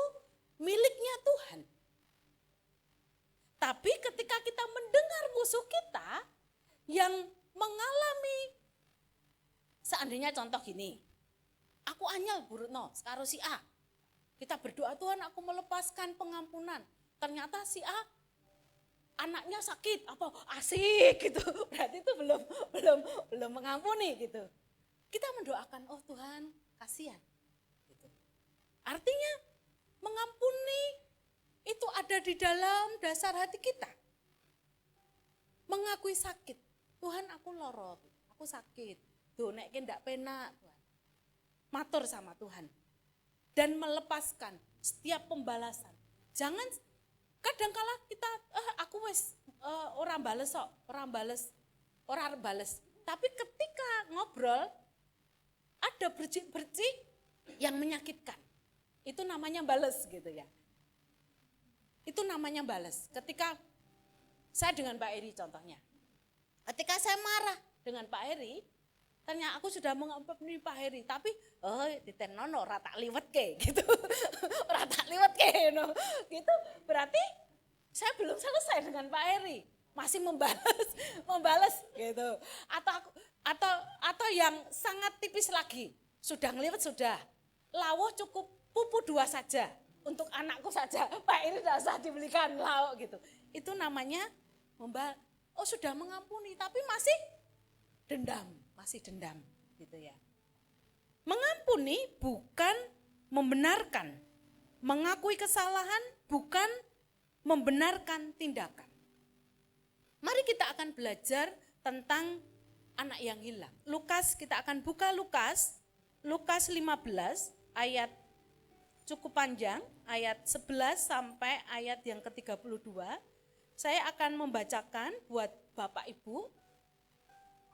miliknya Tuhan. Tapi ketika kita mendengar musuh kita yang mengalami, seandainya contoh gini, aku anyel burutno karo si A. Kita berdoa, Tuhan aku melepaskan pengampunan. Ternyata si A anaknya sakit, apa asik gitu. Berarti itu belum mengampuni gitu. Kita mendoakan, oh Tuhan kasihan. Gitu. Artinya mengampuni itu ada di dalam dasar hati kita. Mengakui sakit. Tuhan aku loro, aku sakit. Duh nek ndak penak Tuhan. Matur sama Tuhan. Dan melepaskan setiap pembalasan. Jangan kadangkala kita aku wis orang bales kok, orang bales. Tapi ketika ngobrol ada bercik-bercik yang menyakitkan. Itu namanya bales gitu ya. Itu namanya bales. Ketika saya dengan Pak Eri contohnya. Ketika saya marah dengan Pak Eri, ternyata aku sudah mengampuni Pak Heri, tapi ditenono rata liwet ke gitu. Rata liwet ke no. Gitu berarti saya belum selesai dengan Pak Heri, masih membalas gitu. Atau yang sangat tipis lagi, sudah ngeliwet sudah. Lawuh cukup pupu 2 saja untuk anakku saja. Pak Heri tidak usah dibelikan lawuh gitu. Itu namanya sudah mengampuni tapi masih dendam gitu ya. Mengampuni bukan membenarkan. Mengakui kesalahan bukan membenarkan tindakan. Mari kita akan belajar tentang anak yang hilang. Kita akan buka Lukas 15 ayat cukup panjang, ayat 11 sampai ayat yang ke-32. Saya akan membacakan buat Bapak Ibu.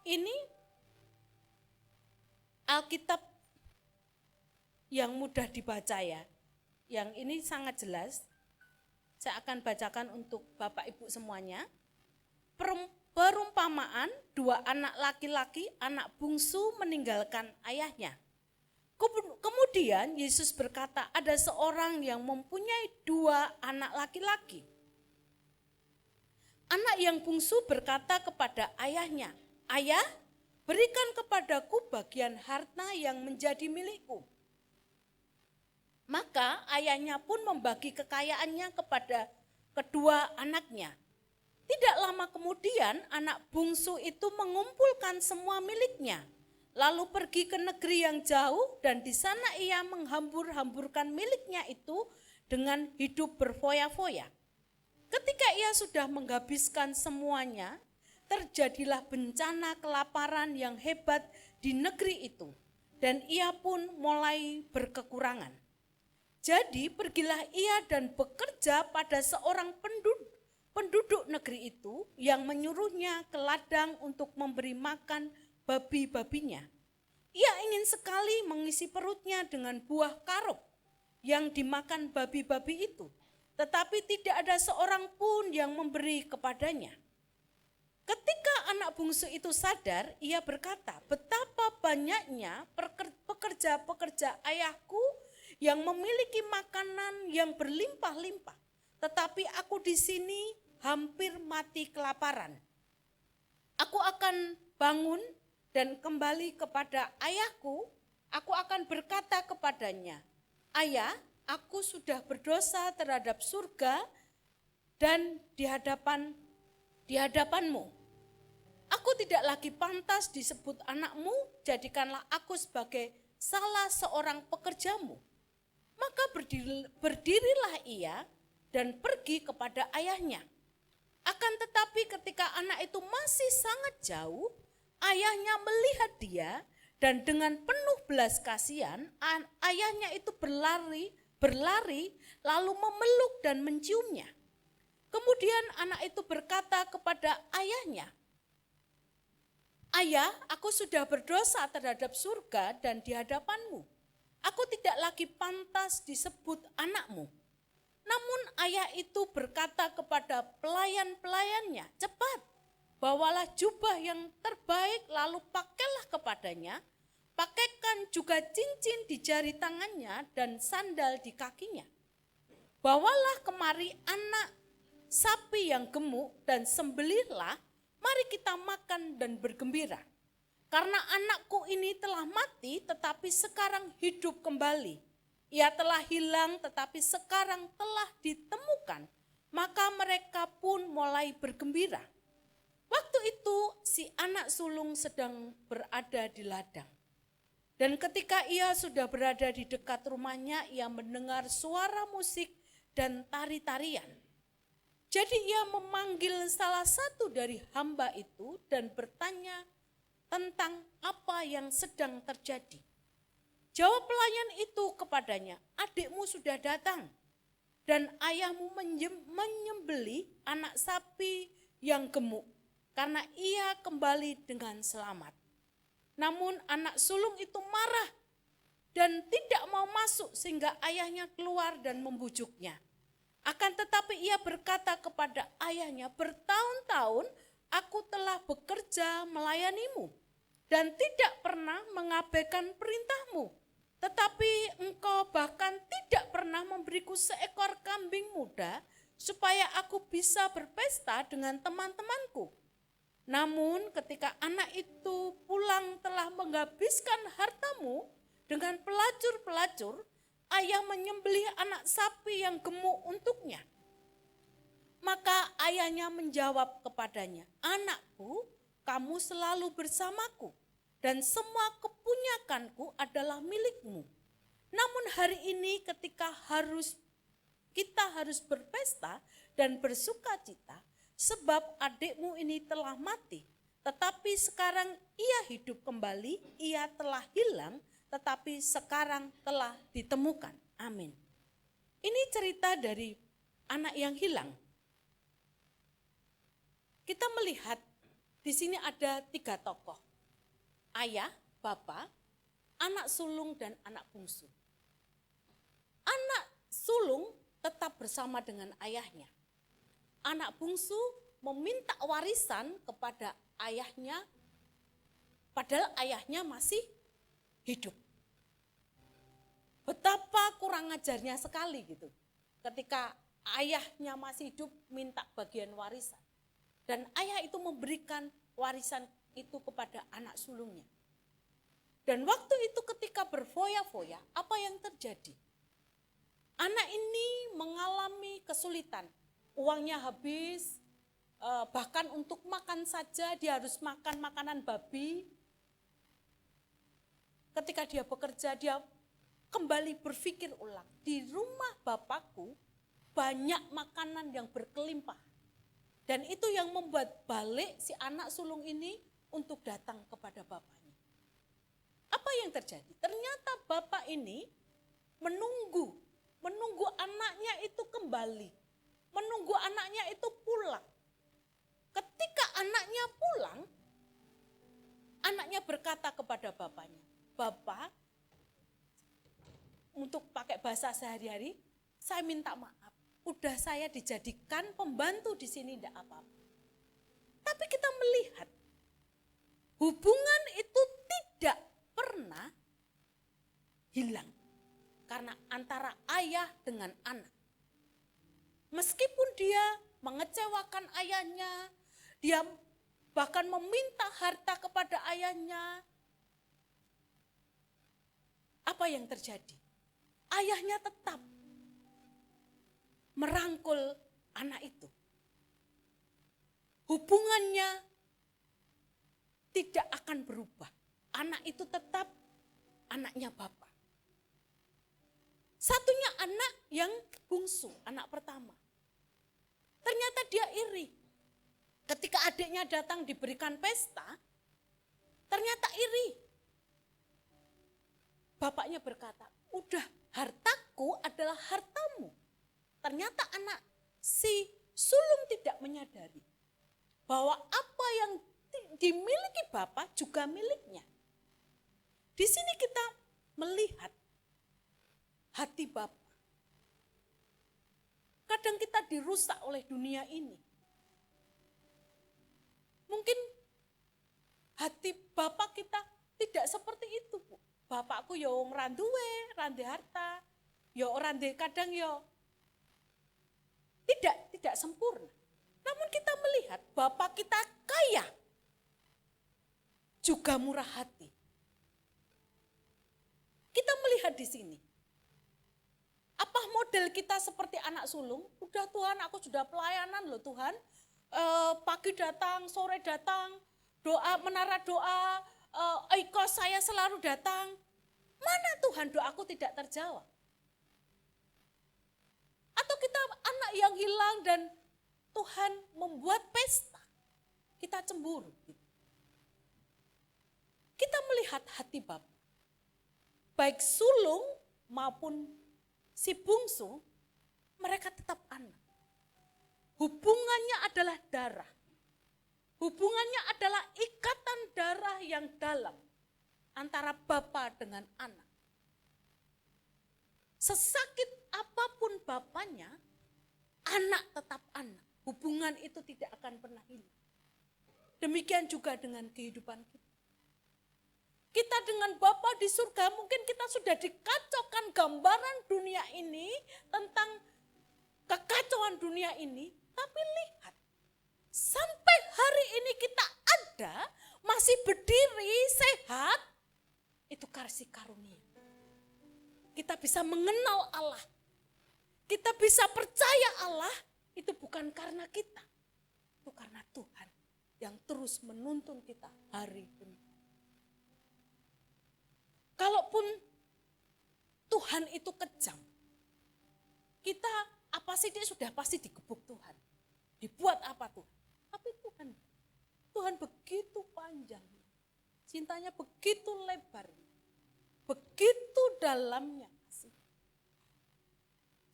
Ini Alkitab yang mudah dibaca ya. Yang ini sangat jelas. Saya akan bacakan untuk Bapak Ibu semuanya. Perumpamaan 2 anak laki-laki, anak bungsu meninggalkan ayahnya. Kemudian Yesus berkata, ada seorang yang mempunyai 2 anak laki-laki. Anak yang bungsu berkata kepada ayahnya, "Ayah, berikan kepadaku bagian harta yang menjadi milikku." Maka ayahnya pun membagi kekayaannya kepada kedua anaknya. Tidak lama kemudian anak bungsu itu mengumpulkan semua miliknya, lalu pergi ke negeri yang jauh dan di sana ia menghambur-hamburkan miliknya itu dengan hidup berfoya-foya. Ketika ia sudah menghabiskan semuanya, terjadilah bencana kelaparan yang hebat di negeri itu, dan ia pun mulai berkekurangan. Jadi pergilah ia dan bekerja pada seorang penduduk negeri itu yang menyuruhnya ke ladang untuk memberi makan babi-babinya. Ia ingin sekali mengisi perutnya dengan buah karop yang dimakan babi-babi itu, tetapi tidak ada seorang pun yang memberi kepadanya. Ketika anak bungsu itu sadar, ia berkata, betapa banyaknya pekerja-pekerja ayahku yang memiliki makanan yang berlimpah-limpah, tetapi aku di sini hampir mati kelaparan. Aku akan bangun dan kembali kepada ayahku, aku akan berkata kepadanya, "Ayah, aku sudah berdosa terhadap surga dan di hadapanmu. Aku tidak lagi pantas disebut anakmu, jadikanlah aku sebagai salah seorang pekerjamu." Maka berdirilah ia dan pergi kepada ayahnya. Akan tetapi ketika anak itu masih sangat jauh, ayahnya melihat dia dan dengan penuh belas kasihan, ayahnya itu berlari lalu memeluk dan menciumnya. Kemudian anak itu berkata kepada ayahnya, "Ayah, aku sudah berdosa terhadap surga dan di hadapanmu. Aku tidak lagi pantas disebut anakmu." Namun ayah itu berkata kepada pelayan-pelayannya, "Cepat, bawalah jubah yang terbaik lalu pakailah kepadanya. Pakaikan juga cincin di jari tangannya dan sandal di kakinya. Bawalah kemari anak sapi yang gemuk dan sembelihlah, mari kita makan dan bergembira. Karena anakku ini telah mati tetapi sekarang hidup kembali. Ia telah hilang tetapi sekarang telah ditemukan. Maka mereka pun mulai bergembira. Waktu itu si anak sulung sedang berada di ladang. Dan ketika ia sudah berada di dekat rumahnya, ia mendengar suara musik dan tari-tarian. Jadi ia memanggil salah satu dari hamba itu dan bertanya tentang apa yang sedang terjadi. Jawab pelayan itu kepadanya, adikmu sudah datang dan ayahmu menyembelih anak sapi yang gemuk karena ia kembali dengan selamat. Namun anak sulung itu marah dan tidak mau masuk sehingga ayahnya keluar dan membujuknya. Akan tetapi ia berkata kepada ayahnya, bertahun-tahun aku telah bekerja melayanimu dan tidak pernah mengabaikan perintahmu. Tetapi engkau bahkan tidak pernah memberiku seekor kambing muda supaya aku bisa berpesta dengan teman-temanku. Namun ketika anak itu pulang telah menghabiskan hartamu dengan pelacur-pelacur, ayah menyembelih anak sapi yang gemuk untuknya. Maka ayahnya menjawab kepadanya, anakku, kamu selalu bersamaku dan semua kepunyakanku adalah milikmu. Namun hari ini ketika kita harus berpesta dan bersukacita, sebab adikmu ini telah mati, tetapi sekarang ia hidup kembali, ia telah hilang, tetapi sekarang telah ditemukan. Amin. Ini cerita dari anak yang hilang. Kita melihat di sini ada 3 tokoh. Ayah, bapak, anak sulung, dan anak bungsu. Anak sulung tetap bersama dengan ayahnya. Anak bungsu meminta warisan kepada ayahnya, padahal ayahnya masih hidup. Betapa kurang ajarnya sekali gitu. Ketika ayahnya masih hidup minta bagian warisan. Dan ayah itu memberikan warisan itu kepada anak sulungnya. Dan waktu itu ketika berfoya-foya, apa yang terjadi? Anak ini mengalami kesulitan. Uangnya habis, bahkan untuk makan saja dia harus makan makanan babi. Ketika dia bekerja, dia kembali berpikir ulang. Di rumah bapakku banyak makanan yang berkelimpah. Dan itu yang membuat balik si anak sulung ini untuk datang kepada bapaknya. Apa yang terjadi? Ternyata bapak ini menunggu anaknya itu kembali. Menunggu anaknya itu pulang. Ketika anaknya pulang, anaknya berkata kepada bapaknya, Bapak, untuk pakai bahasa sehari-hari, saya minta maaf. Udah saya dijadikan pembantu di sini tidak apa-apa. Tapi kita melihat hubungan itu tidak pernah hilang. Karena antara ayah dengan anak. Meskipun dia mengecewakan ayahnya, dia bahkan meminta harta kepada ayahnya. Apa yang terjadi? Ayahnya tetap merangkul anak itu. Hubungannya tidak akan berubah. Anak itu tetap anaknya bapak. Satunya anak yang bungsu, anak pertama. Ternyata dia iri. Ketika adiknya datang diberikan pesta, ternyata iri. Bapaknya berkata, udah hartaku adalah hartamu. Ternyata anak si sulung tidak menyadari bahwa apa yang dimiliki bapak juga miliknya. Di sini kita melihat hati bapak. Kadang kita dirusak oleh dunia ini. Mungkin hati bapak kita tidak seperti itu, Bu. Bapakku ya ora duwe, rande harta, ya ora kadang ya tidak sempurna. Namun kita melihat bapak kita kaya. juga murah hati. Kita melihat di sini. Apa model kita seperti anak sulung? Udah Tuhan, aku sudah pelayanan loh Tuhan. Pagi datang, sore datang, doa, menara doa, ikos saya selalu datang. Mana Tuhan doaku tidak terjawab? Atau kita anak yang hilang dan Tuhan membuat pesta. Kita cemburu. Kita melihat hati Bapa. Baik sulung maupun si bungsu, mereka tetap anak. Hubungannya adalah darah. Hubungannya adalah ikatan darah yang dalam antara bapa dengan anak. Sesakit apapun bapaknya, anak tetap anak. Hubungan itu tidak akan pernah hilang. Demikian juga dengan kehidupan kita. Kita dengan Bapa di surga mungkin kita sudah dikacaukan gambaran dunia ini tentang kekacauan dunia ini. Tapi lihat, sampai hari ini kita ada, masih berdiri, sehat, itu kasih karunia. Kita bisa mengenal Allah. Kita bisa percaya Allah, itu bukan karena kita. Itu karena Tuhan yang terus menuntun kita hari demi hari. Kalaupun Tuhan itu kejam, kita apa sih dia sudah pasti digebuk Tuhan. Dibuat apa Tuhan? Tapi Tuhan begitu panjang, cintanya begitu lebar, begitu dalamnya.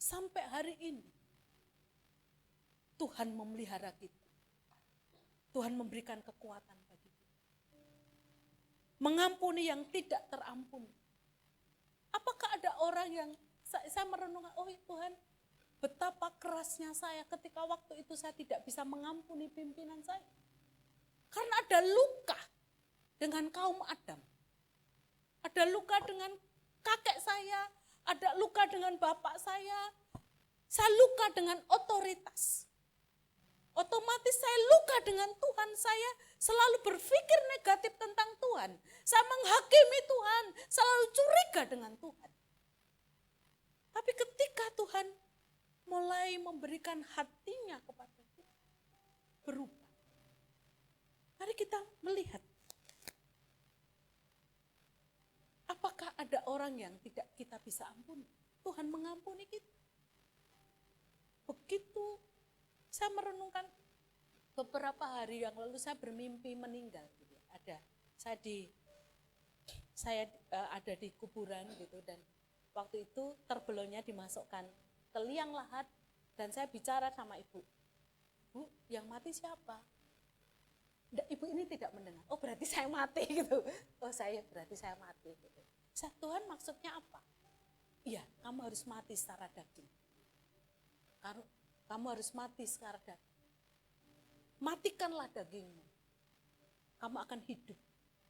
Sampai hari ini Tuhan memelihara kita. Tuhan memberikan kekuatan bagi kita. Mengampuni yang tidak terampuni. Apakah ada orang yang saya merenungkan, oh Tuhan, betapa kerasnya saya ketika waktu itu saya tidak bisa mengampuni pimpinan saya. Karena ada luka dengan kaum Adam. Ada luka dengan kakek saya, ada luka dengan bapak saya luka dengan otoritas. Otomatis saya luka dengan Tuhan, saya selalu berpikir negatif tentang Tuhan. Saya menghakimi Tuhan, selalu curiga dengan Tuhan. Tapi ketika Tuhan mulai memberikan hatinya kepada kita, berubah. Mari kita melihat. Apakah ada orang yang tidak kita bisa ampuni? Tuhan mengampuni kita. Begitu saya merenungkan beberapa hari yang lalu saya bermimpi meninggal. Gitu. Saya ada di kuburan gitu dan waktu itu terbelonnya dimasukkan ke liang lahat dan saya bicara sama ibu. Bu, yang mati siapa? Ibu ini tidak mendengar. Oh berarti saya mati gitu. Oh berarti saya mati gitu. Tuhan maksudnya apa? Iya, kamu harus mati secara daging. Kamu harus mati secara daging. Matikanlah dagingmu. Kamu akan hidup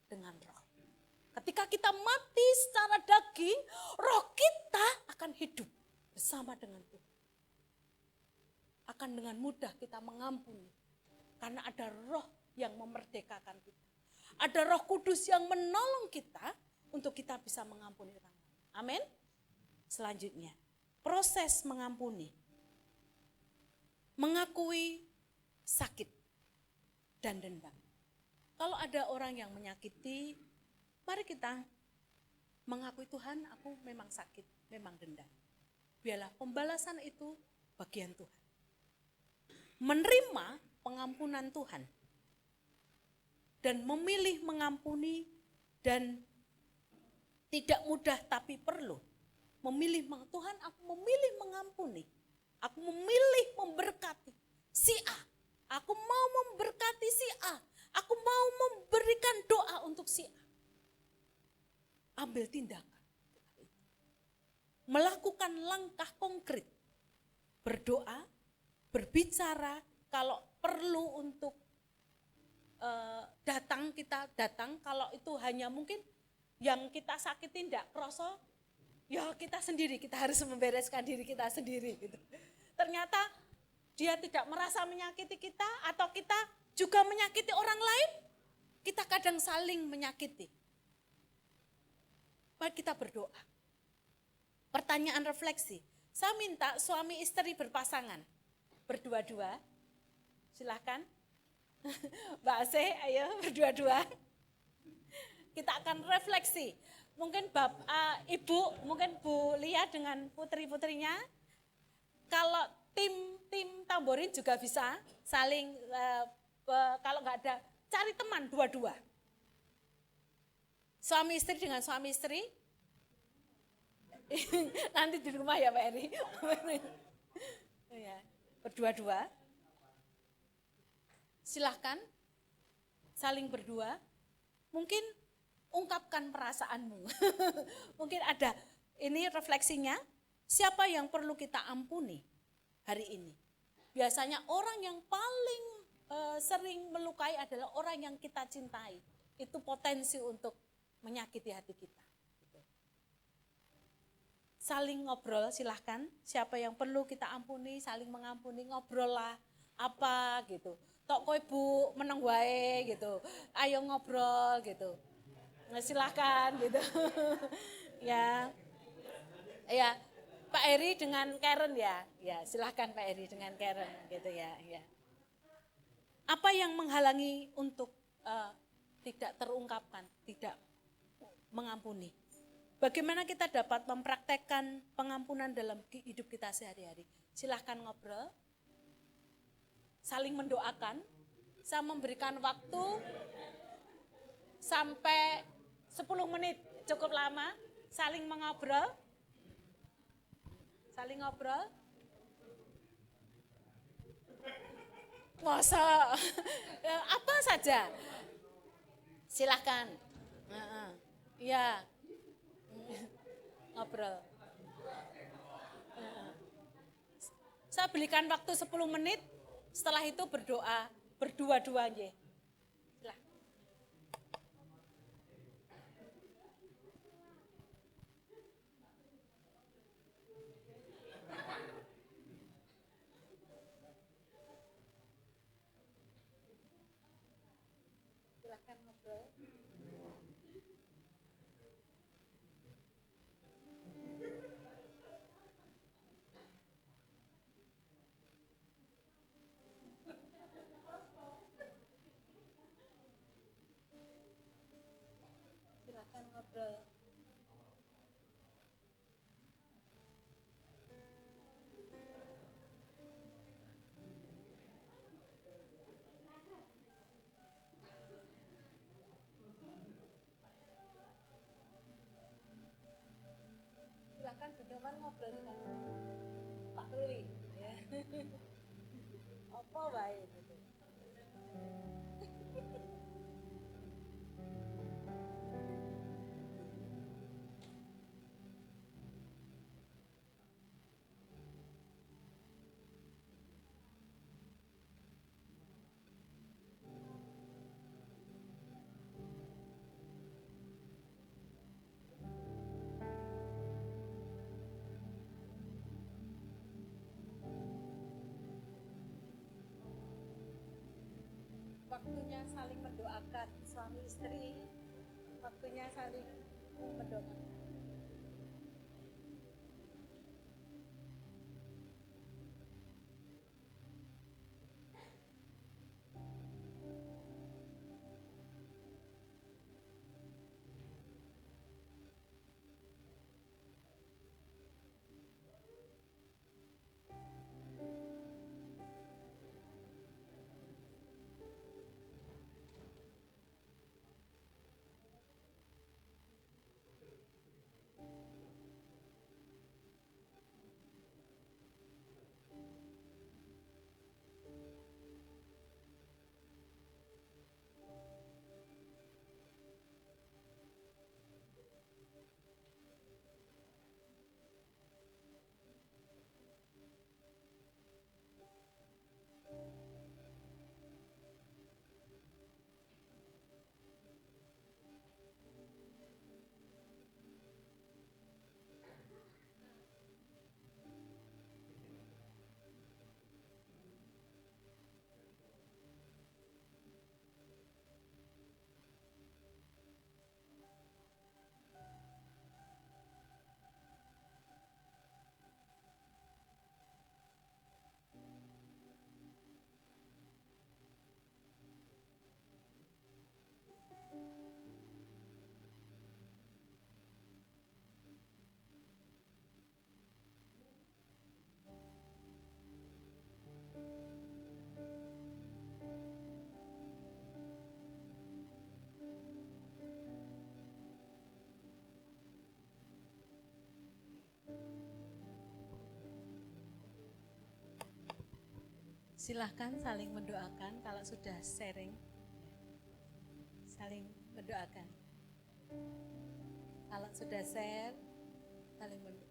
dengan roh. Ketika kita mati secara daging, roh kita akan hidup bersama dengan Tuhan. Akan dengan mudah kita mengampuni. Karena ada roh yang memerdekakan kita. Ada Roh Kudus yang menolong kita untuk kita bisa mengampuni orang lain. Amin. Selanjutnya, proses mengampuni. Mengakui sakit dan dendam. Kalau ada orang yang menyakiti, mari kita mengakui Tuhan, aku memang sakit, memang dendam. Biarlah pembalasan itu bagian Tuhan. Menerima pengampunan Tuhan dan memilih mengampuni dan tidak mudah tapi perlu. Memilih Tuhan, aku memilih mengampuni. Aku memilih memberkati si A. Aku mau memberkati si A. Aku mau memberikan doa untuk si A. Ambil tindakan. Melakukan langkah konkret. Berdoa, berbicara, kalau perlu untuk kita datang. Kalau itu hanya mungkin yang kita sakitin tidak kroso, ya kita sendiri, kita harus membereskan diri kita sendiri gitu. Ternyata dia tidak merasa menyakiti kita atau kita juga menyakiti orang lain, kita kadang saling menyakiti. Mari kita berdoa. Pertanyaan refleksi. Saya minta suami istri berpasangan. Berdua-dua. Silahkan. Mbak Ase, ayo berdua-dua. Kita akan refleksi. Mungkin Ibu, mungkin Bu Lia dengan putri-putrinya. Kalau tim tamborin juga bisa saling, kalau nggak ada, cari teman dua-dua. Suami istri dengan suami istri. Nanti di rumah ya Pak Eri. Berdua-dua. Silahkan saling berdua. Mungkin ungkapkan perasaanmu. Mungkin ada, ini refleksinya, siapa yang perlu kita ampuni hari ini? Biasanya orang yang paling sering melukai adalah orang yang kita cintai. Itu potensi untuk menyakiti hati kita. Saling ngobrol, silahkan. Siapa yang perlu kita ampuni, saling mengampuni, ngobrol lah. Apa gitu. Tok kowe Bu meneng wae gitu. Ayo ngobrol gitu. Nah, silahkan gitu. Ya. Ya, Pak Eri dengan Karen ya. Ya, silahkan Pak Eri dengan Karen gitu ya. Ya. Apa yang menghalangi untuk tidak terungkapkan, tidak mengampuni? Bagaimana kita dapat mempraktekkan pengampunan dalam hidup kita sehari-hari? Silahkan ngobrol, saling mendoakan. Saya memberikan waktu sampai 10 menit, cukup lama, saling mengobrol. Saling ngobrol. Masa, apa saja. Silahkan. Ya. Ngobrol. Saya berikan waktu 10 menit, setelah itu berdoa berdua-dua aja. Silakan ngobrol. Silakan ngobrol. Silakan berteman ngobrol dengan Pak Ruli. Ya. Apa baik gitu. Waktunya saling mendoakan suami istri, waktunya saling mendoakan. Silahkan saling mendoakan kalau sudah sharing. Saling mendoakan. Kalau sudah share, saling mendoakan.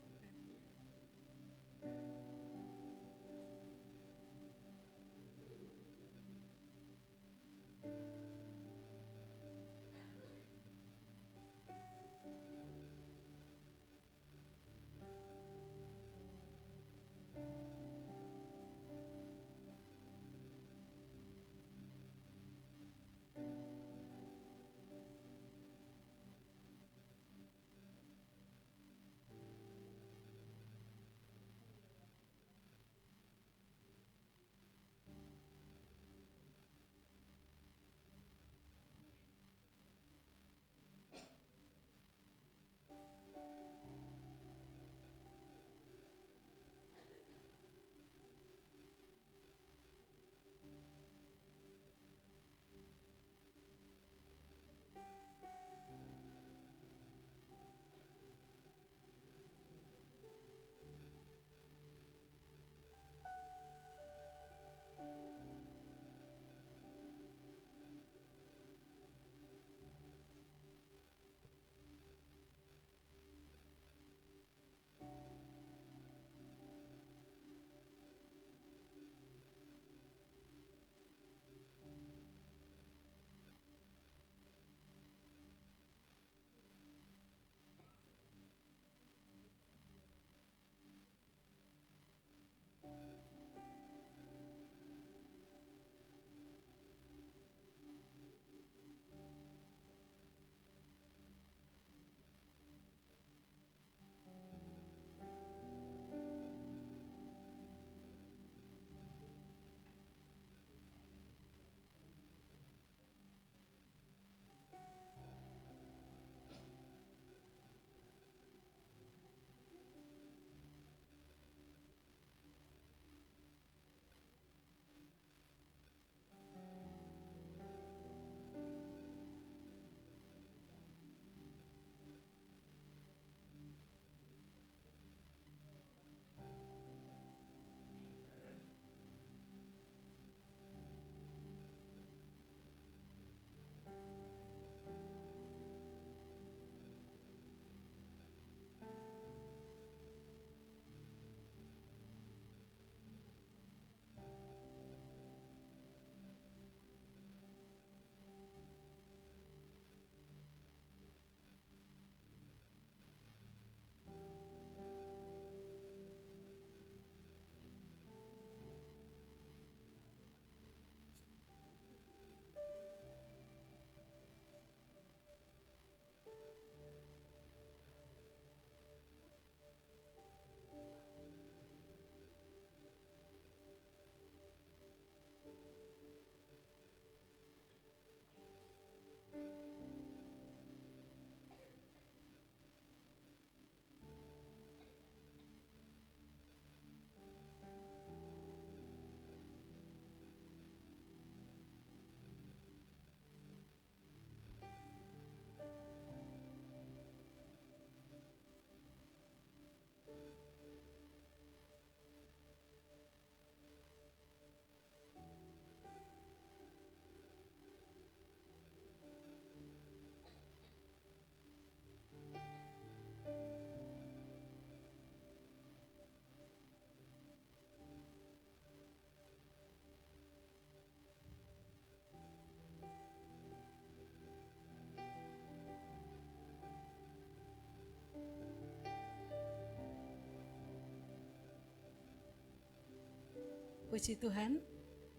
Puji Tuhan,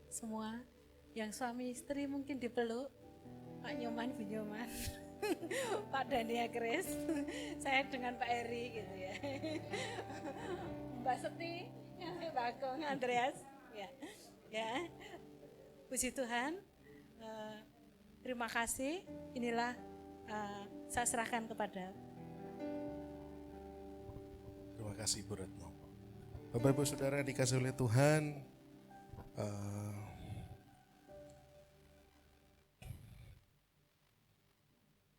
semua yang suami istri mungkin dipeluk, Pak Nyoman, Bu Nyoman, Pak Dania Kris, saya dengan Pak Eri gitu ya, Mbak Seti, Mbak Agong, Andreas, ya, puji Tuhan, terima kasih, inilah saya serahkan kepada. Terima kasih Bu Retno. Bapak Ibu Saudara dikasih oleh Tuhan,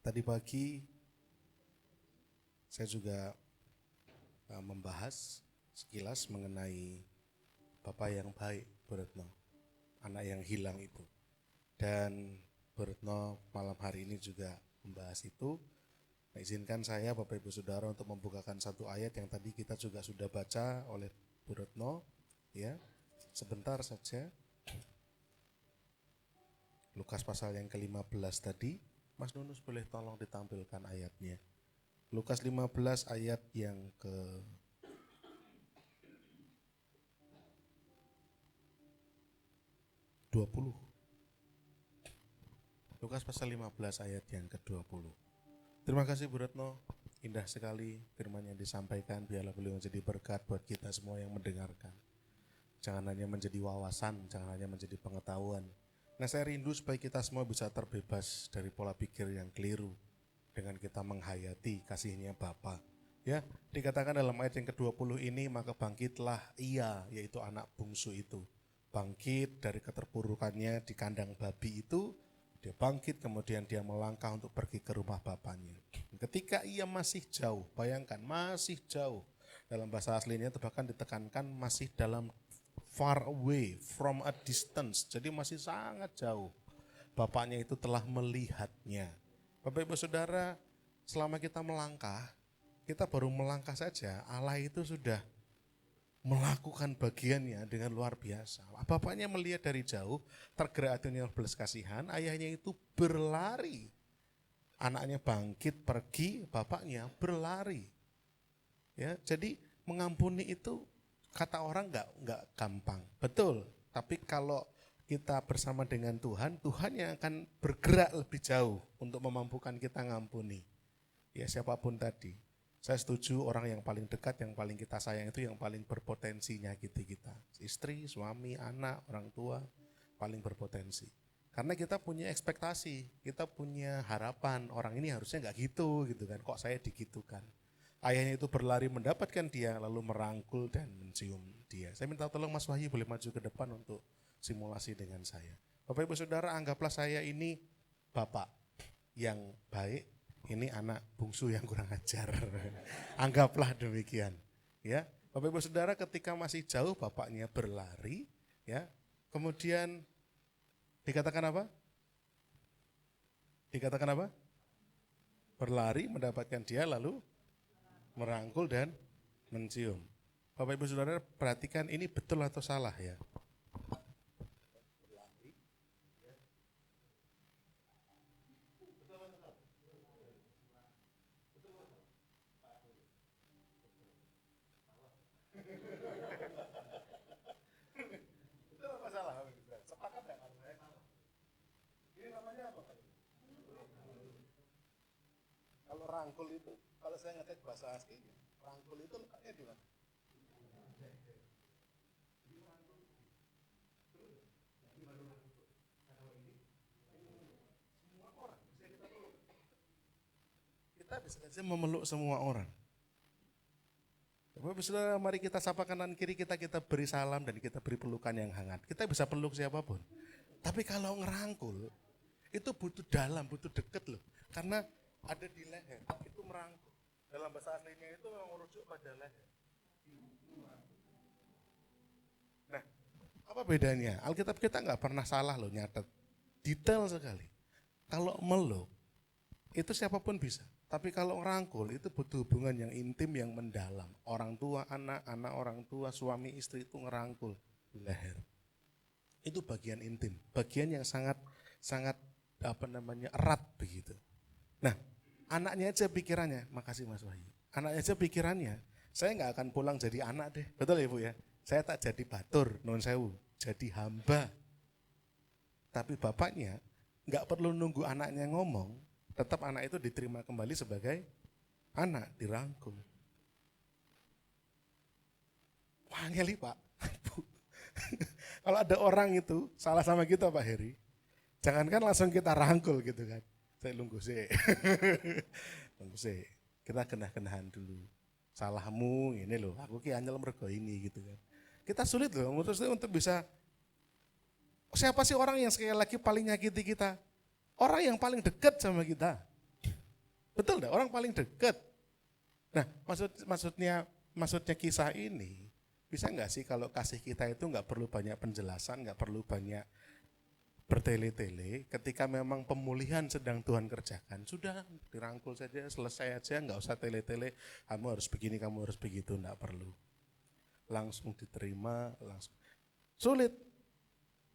tadi pagi saya juga membahas sekilas mengenai Bapak yang baik, Bu Retno. anak yang hilang itu. Dan Bu Retno malam hari ini juga membahas itu. Nah, izinkan saya Bapak Ibu Saudara untuk membukakan satu ayat yang tadi kita juga sudah baca oleh Bu Retno, ya. Sebentar saja. Lukas pasal yang ke-15 tadi. Mas Nunus boleh tolong ditampilkan ayatnya. Lukas 15 ayat yang ke 20. Lukas pasal 15 ayat yang ke-20. Terima kasih Bu Retno, indah sekali firman yang disampaikan, biarlah beliau menjadi berkat buat kita semua yang mendengarkan. Jangan hanya menjadi wawasan, jangan hanya menjadi pengetahuan. Nah, saya rindu supaya kita semua bisa terbebas dari pola pikir yang keliru dengan kita menghayati kasihnya Bapa. Ya, dikatakan dalam ayat yang ke-20 ini, maka bangkitlah ia, yaitu anak bungsu itu. Bangkit dari keterpurukannya di kandang babi itu, dia bangkit kemudian dia melangkah untuk pergi ke rumah bapaknya. Ketika ia masih jauh, bayangkan masih jauh. Dalam bahasa aslinya itu bahkan ditekankan masih dalam far away, from a distance. Jadi masih sangat jauh. Bapaknya itu telah melihatnya. Bapak Ibu Saudara, selama kita melangkah, kita baru melangkah saja, Allah itu sudah melakukan bagiannya dengan luar biasa. Bapaknya melihat dari jauh, tergerak hatinya belas kasihan, ayahnya itu berlari. Anaknya bangkit pergi, bapaknya berlari. Ya, jadi mengampuni itu kata orang enggak gampang. Betul, tapi kalau kita bersama dengan Tuhan, Tuhan yang akan bergerak lebih jauh untuk memampukan kita ngampuni. Ya, siapapun tadi. Saya setuju orang yang paling dekat, yang paling kita sayang itu yang paling berpotensi nyakiti kita. Istri, suami, anak, orang tua, paling berpotensi. Karena kita punya ekspektasi, kita punya harapan, orang ini harusnya enggak gitu kan, kok saya digitukan. Ayahnya itu berlari mendapatkan dia, lalu merangkul dan mencium dia. Saya minta tolong Mas Wahyu boleh maju ke depan untuk simulasi dengan saya. Bapak Ibu Saudara, anggaplah saya ini bapak yang baik, ini anak bungsu yang kurang ajar. Anggaplah demikian. Ya, Bapak Ibu Saudara, ketika masih jauh bapaknya berlari, ya, kemudian dikatakan apa? Dikatakan apa? Berlari mendapatkan dia lalu merangkul dan mencium. Bapak Ibu Saudara, perhatikan ini betul atau salah ya? Kalau rangkul itu, kalau saya ngecek bahasa aslinya, rangkul itu letaknya di mana? Kita bisa saja memeluk semua orang. Bapak Saudara, mari kita sapa kanan kiri kita beri salam dan kita beri pelukan yang hangat. Kita bisa peluk siapapun. Tapi kalau ngerangkul, itu butuh dalam, butuh deket loh. Karena ada di leher, itu merangkul. Dalam bahasa aslinya itu memang merujuk pada leher. Nah, apa bedanya? Alkitab kita nggak pernah salah loh nyatet. Detail sekali. Kalau meluk, itu siapapun bisa. Tapi kalau ngerangkul, itu butuh hubungan yang intim, yang mendalam. Orang tua, anak orang tua, suami, istri itu ngerangkul di leher. Itu bagian intim, bagian yang sangat erat begitu. Nah, anaknya aja pikirannya, makasih Mas Wahyu. Anaknya aja pikirannya, saya nggak akan pulang jadi anak deh, betul ya Bu ya? Saya tak jadi batur, non sewu, jadi hamba. Tapi bapaknya nggak perlu nunggu anaknya ngomong, tetap anak itu diterima kembali sebagai anak, dirangkul. Wah, ngeli Pak. Kalau ada orang itu salah sama kita Pak Heri, jangankan langsung kita rangkul gitu kan. Saya tunggu sih. Kita kenah-kenahan dulu. Salahmu ini loh, aku ki anyel mergo ini gitu kan. Kita sulit loh untuk bisa. Siapa sih orang yang sekali lagi paling nyakiti kita? Orang yang paling dekat sama kita. Betul enggak? Orang paling dekat. Nah, maksudnya kisah ini bisa nggak sih kalau kasih kita itu nggak perlu banyak penjelasan, nggak perlu banyak bertele-tele, ketika memang pemulihan sedang Tuhan kerjakan, sudah dirangkul saja, selesai aja, nggak usah tele-tele, kamu harus begini, kamu harus begitu, nggak perlu. Langsung diterima, langsung. Sulit,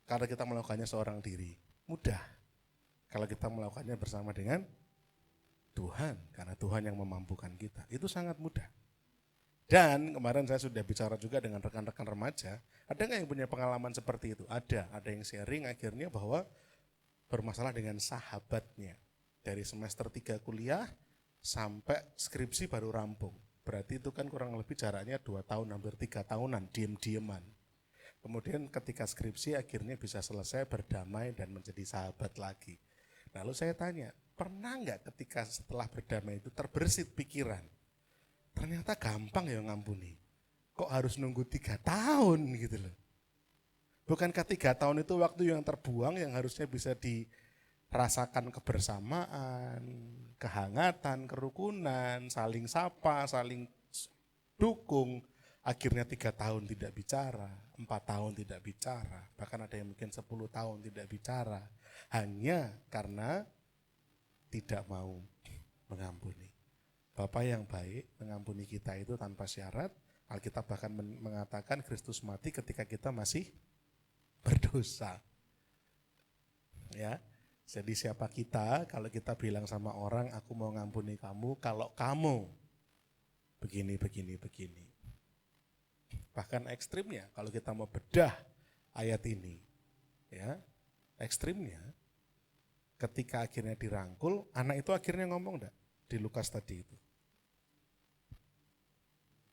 karena kita melakukannya seorang diri. Mudah, kalau kita melakukannya bersama dengan Tuhan, karena Tuhan yang memampukan kita, itu sangat mudah. Dan kemarin saya sudah bicara juga dengan rekan-rekan remaja, ada nggak yang punya pengalaman seperti itu? Ada yang sharing akhirnya bahwa bermasalah dengan sahabatnya. Dari semester 3 kuliah sampai skripsi baru rampung. Berarti itu kan kurang lebih jaraknya 2 tahun, hampir 3 tahunan, diem-dieman. Kemudian ketika skripsi akhirnya bisa selesai, berdamai dan menjadi sahabat lagi. Lalu saya tanya, pernah nggak ketika setelah berdamai itu terbersit pikiran? Ternyata gampang ya ngampuni. Kok harus nunggu 3 tahun gitu loh. Bukankah 3 tahun itu waktu yang terbuang yang harusnya bisa dirasakan kebersamaan, kehangatan, kerukunan, saling sapa, saling dukung. Akhirnya 3 tahun tidak bicara, 4 tahun tidak bicara, bahkan ada yang mungkin 10 tahun tidak bicara. Hanya karena tidak mau mengampuni. Bapa yang baik mengampuni kita itu tanpa syarat. Alkitab bahkan mengatakan Kristus mati ketika kita masih berdosa. Ya, jadi siapa kita kalau kita bilang sama orang, aku mau ngampuni kamu kalau kamu begini. Bahkan ekstrimnya kalau kita mau bedah ayat ini, ya ekstrimnya ketika akhirnya dirangkul, anak itu akhirnya ngomong enggak di Lukas tadi itu?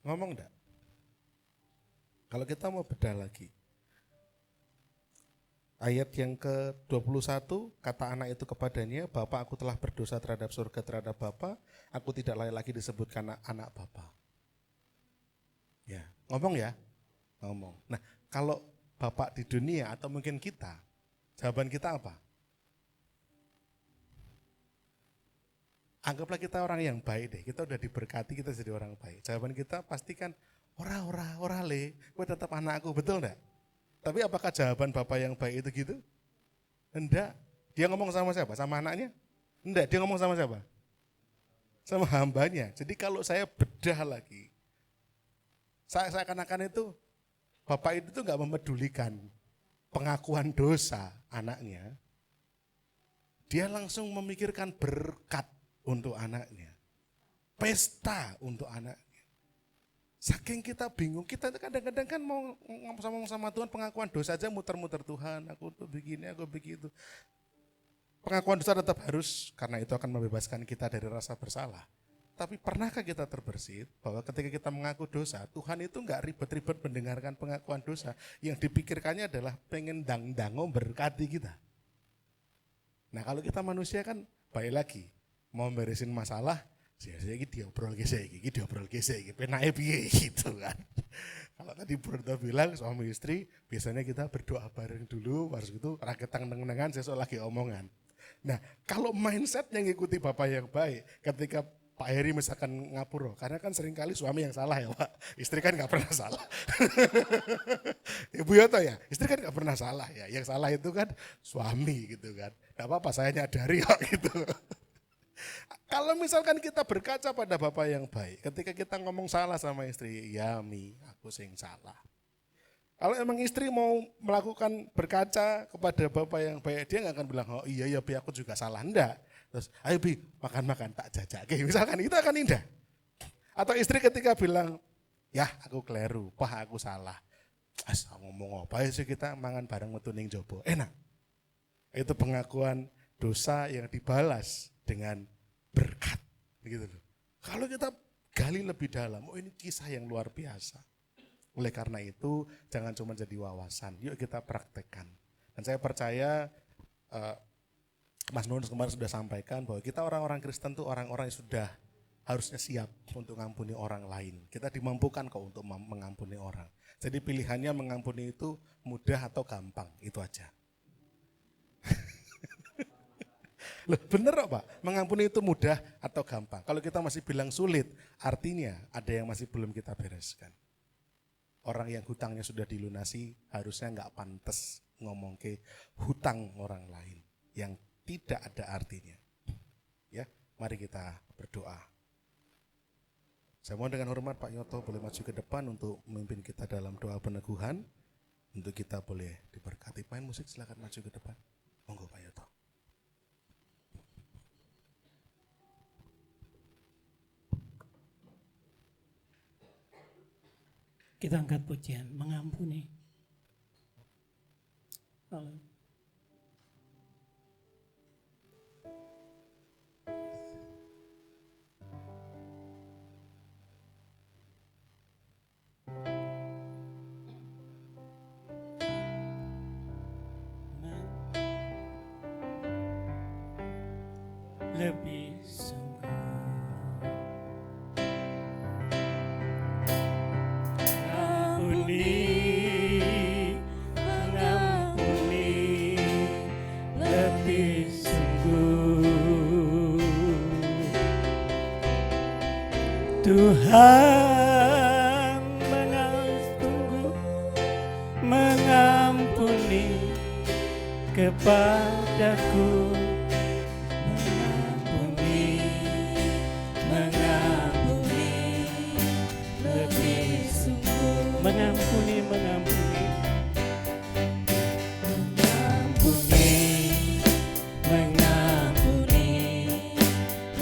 Ngomong enggak? Kalau kita mau bedah lagi, ayat yang ke-21, kata anak itu kepadanya, Bapak, aku telah berdosa terhadap surga, terhadap Bapak, aku tidak layak lagi disebutkan anak Bapak. Ya, ngomong ya? Ngomong. Nah, kalau Bapak di dunia atau mungkin kita, jawaban kita apa? Anggaplah kita orang yang baik deh, kita udah diberkati, kita jadi orang baik. Jawaban kita pastikan, ora le, gue tetap anakku, betul enggak? Tapi apakah jawaban Bapak yang baik itu gitu? Enggak. Dia ngomong sama siapa? Sama anaknya? Enggak, dia ngomong sama siapa? Sama hambanya. Jadi kalau saya bedah lagi, saya akan itu, Bapak itu tuh enggak memedulikan pengakuan dosa anaknya. Dia langsung memikirkan berkat untuk anaknya, pesta untuk anaknya. Saking kita bingung, kita kadang-kadang kan mau ngomong sama Tuhan pengakuan dosa aja muter-muter, Tuhan aku tuh begini, aku begitu. Pengakuan dosa tetap harus, karena itu akan membebaskan kita dari rasa bersalah. Tapi pernahkah kita terbersit bahwa ketika kita mengaku dosa, Tuhan itu enggak ribet-ribet mendengarkan pengakuan dosa. Yang dipikirkannya adalah pengen dang-dango berkati kita. Nah kalau kita manusia kan baik lagi, mau beresin masalah, saya diobrol gesek, penake piye gitu kan. Kalau tadi Bro bilang suami istri, biasanya kita berdoa bareng dulu, harus itu raketang nengan sesuk lagi omongan. Nah, kalau mindset yang ngikuti Bapak yang baik, ketika Pak Heri misalkan ngapura, karena kan seringkali suami yang salah ya Pak, istri kan gak pernah salah. Ibu Yoto ya, istri kan gak pernah salah ya, yang salah itu kan suami gitu kan. Gak apa-apa, saya nyadari kok gitu. Kalau misalkan kita berkaca pada Bapak yang baik, ketika kita ngomong salah sama istri, ya Mi, aku sing salah. Kalau emang istri mau melakukan berkaca kepada Bapak yang baik, dia gak akan bilang, oh iya ya Bi, aku juga salah. Enggak. Terus, ayo Bi, makan-makan tak jajak. Misalkan itu akan indah. Atau istri ketika bilang, ya aku keliru, Pak aku salah. Ngomong apa sih kita mangan bareng metu ning jobo. Enak. Itu pengakuan dosa yang dibalas dengan berkat. Begitu loh. Kalau kita gali lebih dalam, oh ini kisah yang luar biasa. Oleh karena itu, jangan cuma jadi wawasan, yuk kita praktekkan. Dan saya percaya Mas Nunus kemarin sudah sampaikan bahwa kita orang-orang Kristen itu orang-orang yang sudah harusnya siap untuk mengampuni orang lain. Kita dimampukan kok untuk mengampuni orang. Jadi pilihannya mengampuni itu mudah atau gampang, itu aja. Loh, bener Pak, mengampuni itu mudah atau gampang. Kalau kita masih bilang sulit, artinya ada yang masih belum kita bereskan. Orang yang hutangnya sudah dilunasi harusnya nggak pantas ngomong ke hutang orang lain yang tidak ada artinya. Ya, mari kita berdoa. Saya mohon dengan hormat Pak Yoto boleh maju ke depan untuk memimpin kita dalam doa peneguhan. Untuk kita boleh diberkati. Main musik silakan maju ke depan. Monggo Pak Yoto. Kita angkat pujian, mengampuni. Haleluya. Lebih sungguh mengampuni lebih sungguh Tuhan mengampuni kepadaku mengampuni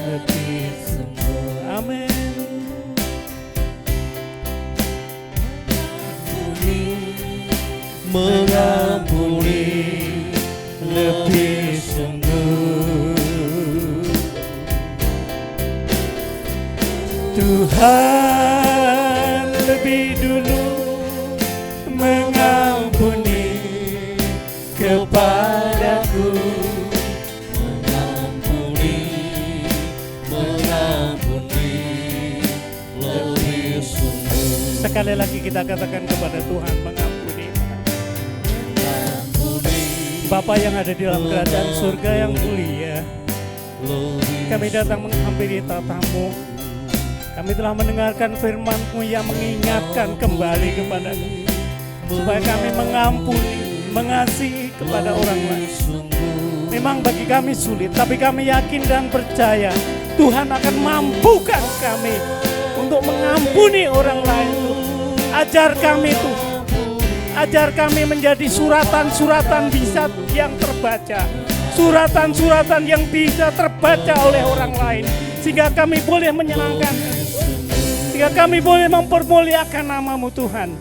lebih sungguh. Amin. Mengampuni lebih sungguh. Tuhan lebih dulu mengampuni kepadaku, mengampuni lebih sungguh. Sekali lagi kita katakan kepada Tuhan, mengampuni. Bapa yang ada di dalam kerajaan surga yang mulia, kami datang menghampiri tatamu. Kami telah mendengarkan firman-Mu yang mengingatkan kembali kepada kami, supaya kami mengampuni, mengasihi kepada orang lain. Memang bagi kami sulit, tapi kami yakin dan percaya Tuhan akan mampukan kami untuk mengampuni orang lain. Ajar kami Tuhan, ajar kami menjadi suratan-suratan bisa yang terbaca, suratan-suratan yang bisa terbaca oleh orang lain, sehingga kami boleh menyenangkan, sehingga kami boleh mempermuliakan nama-Mu Tuhan.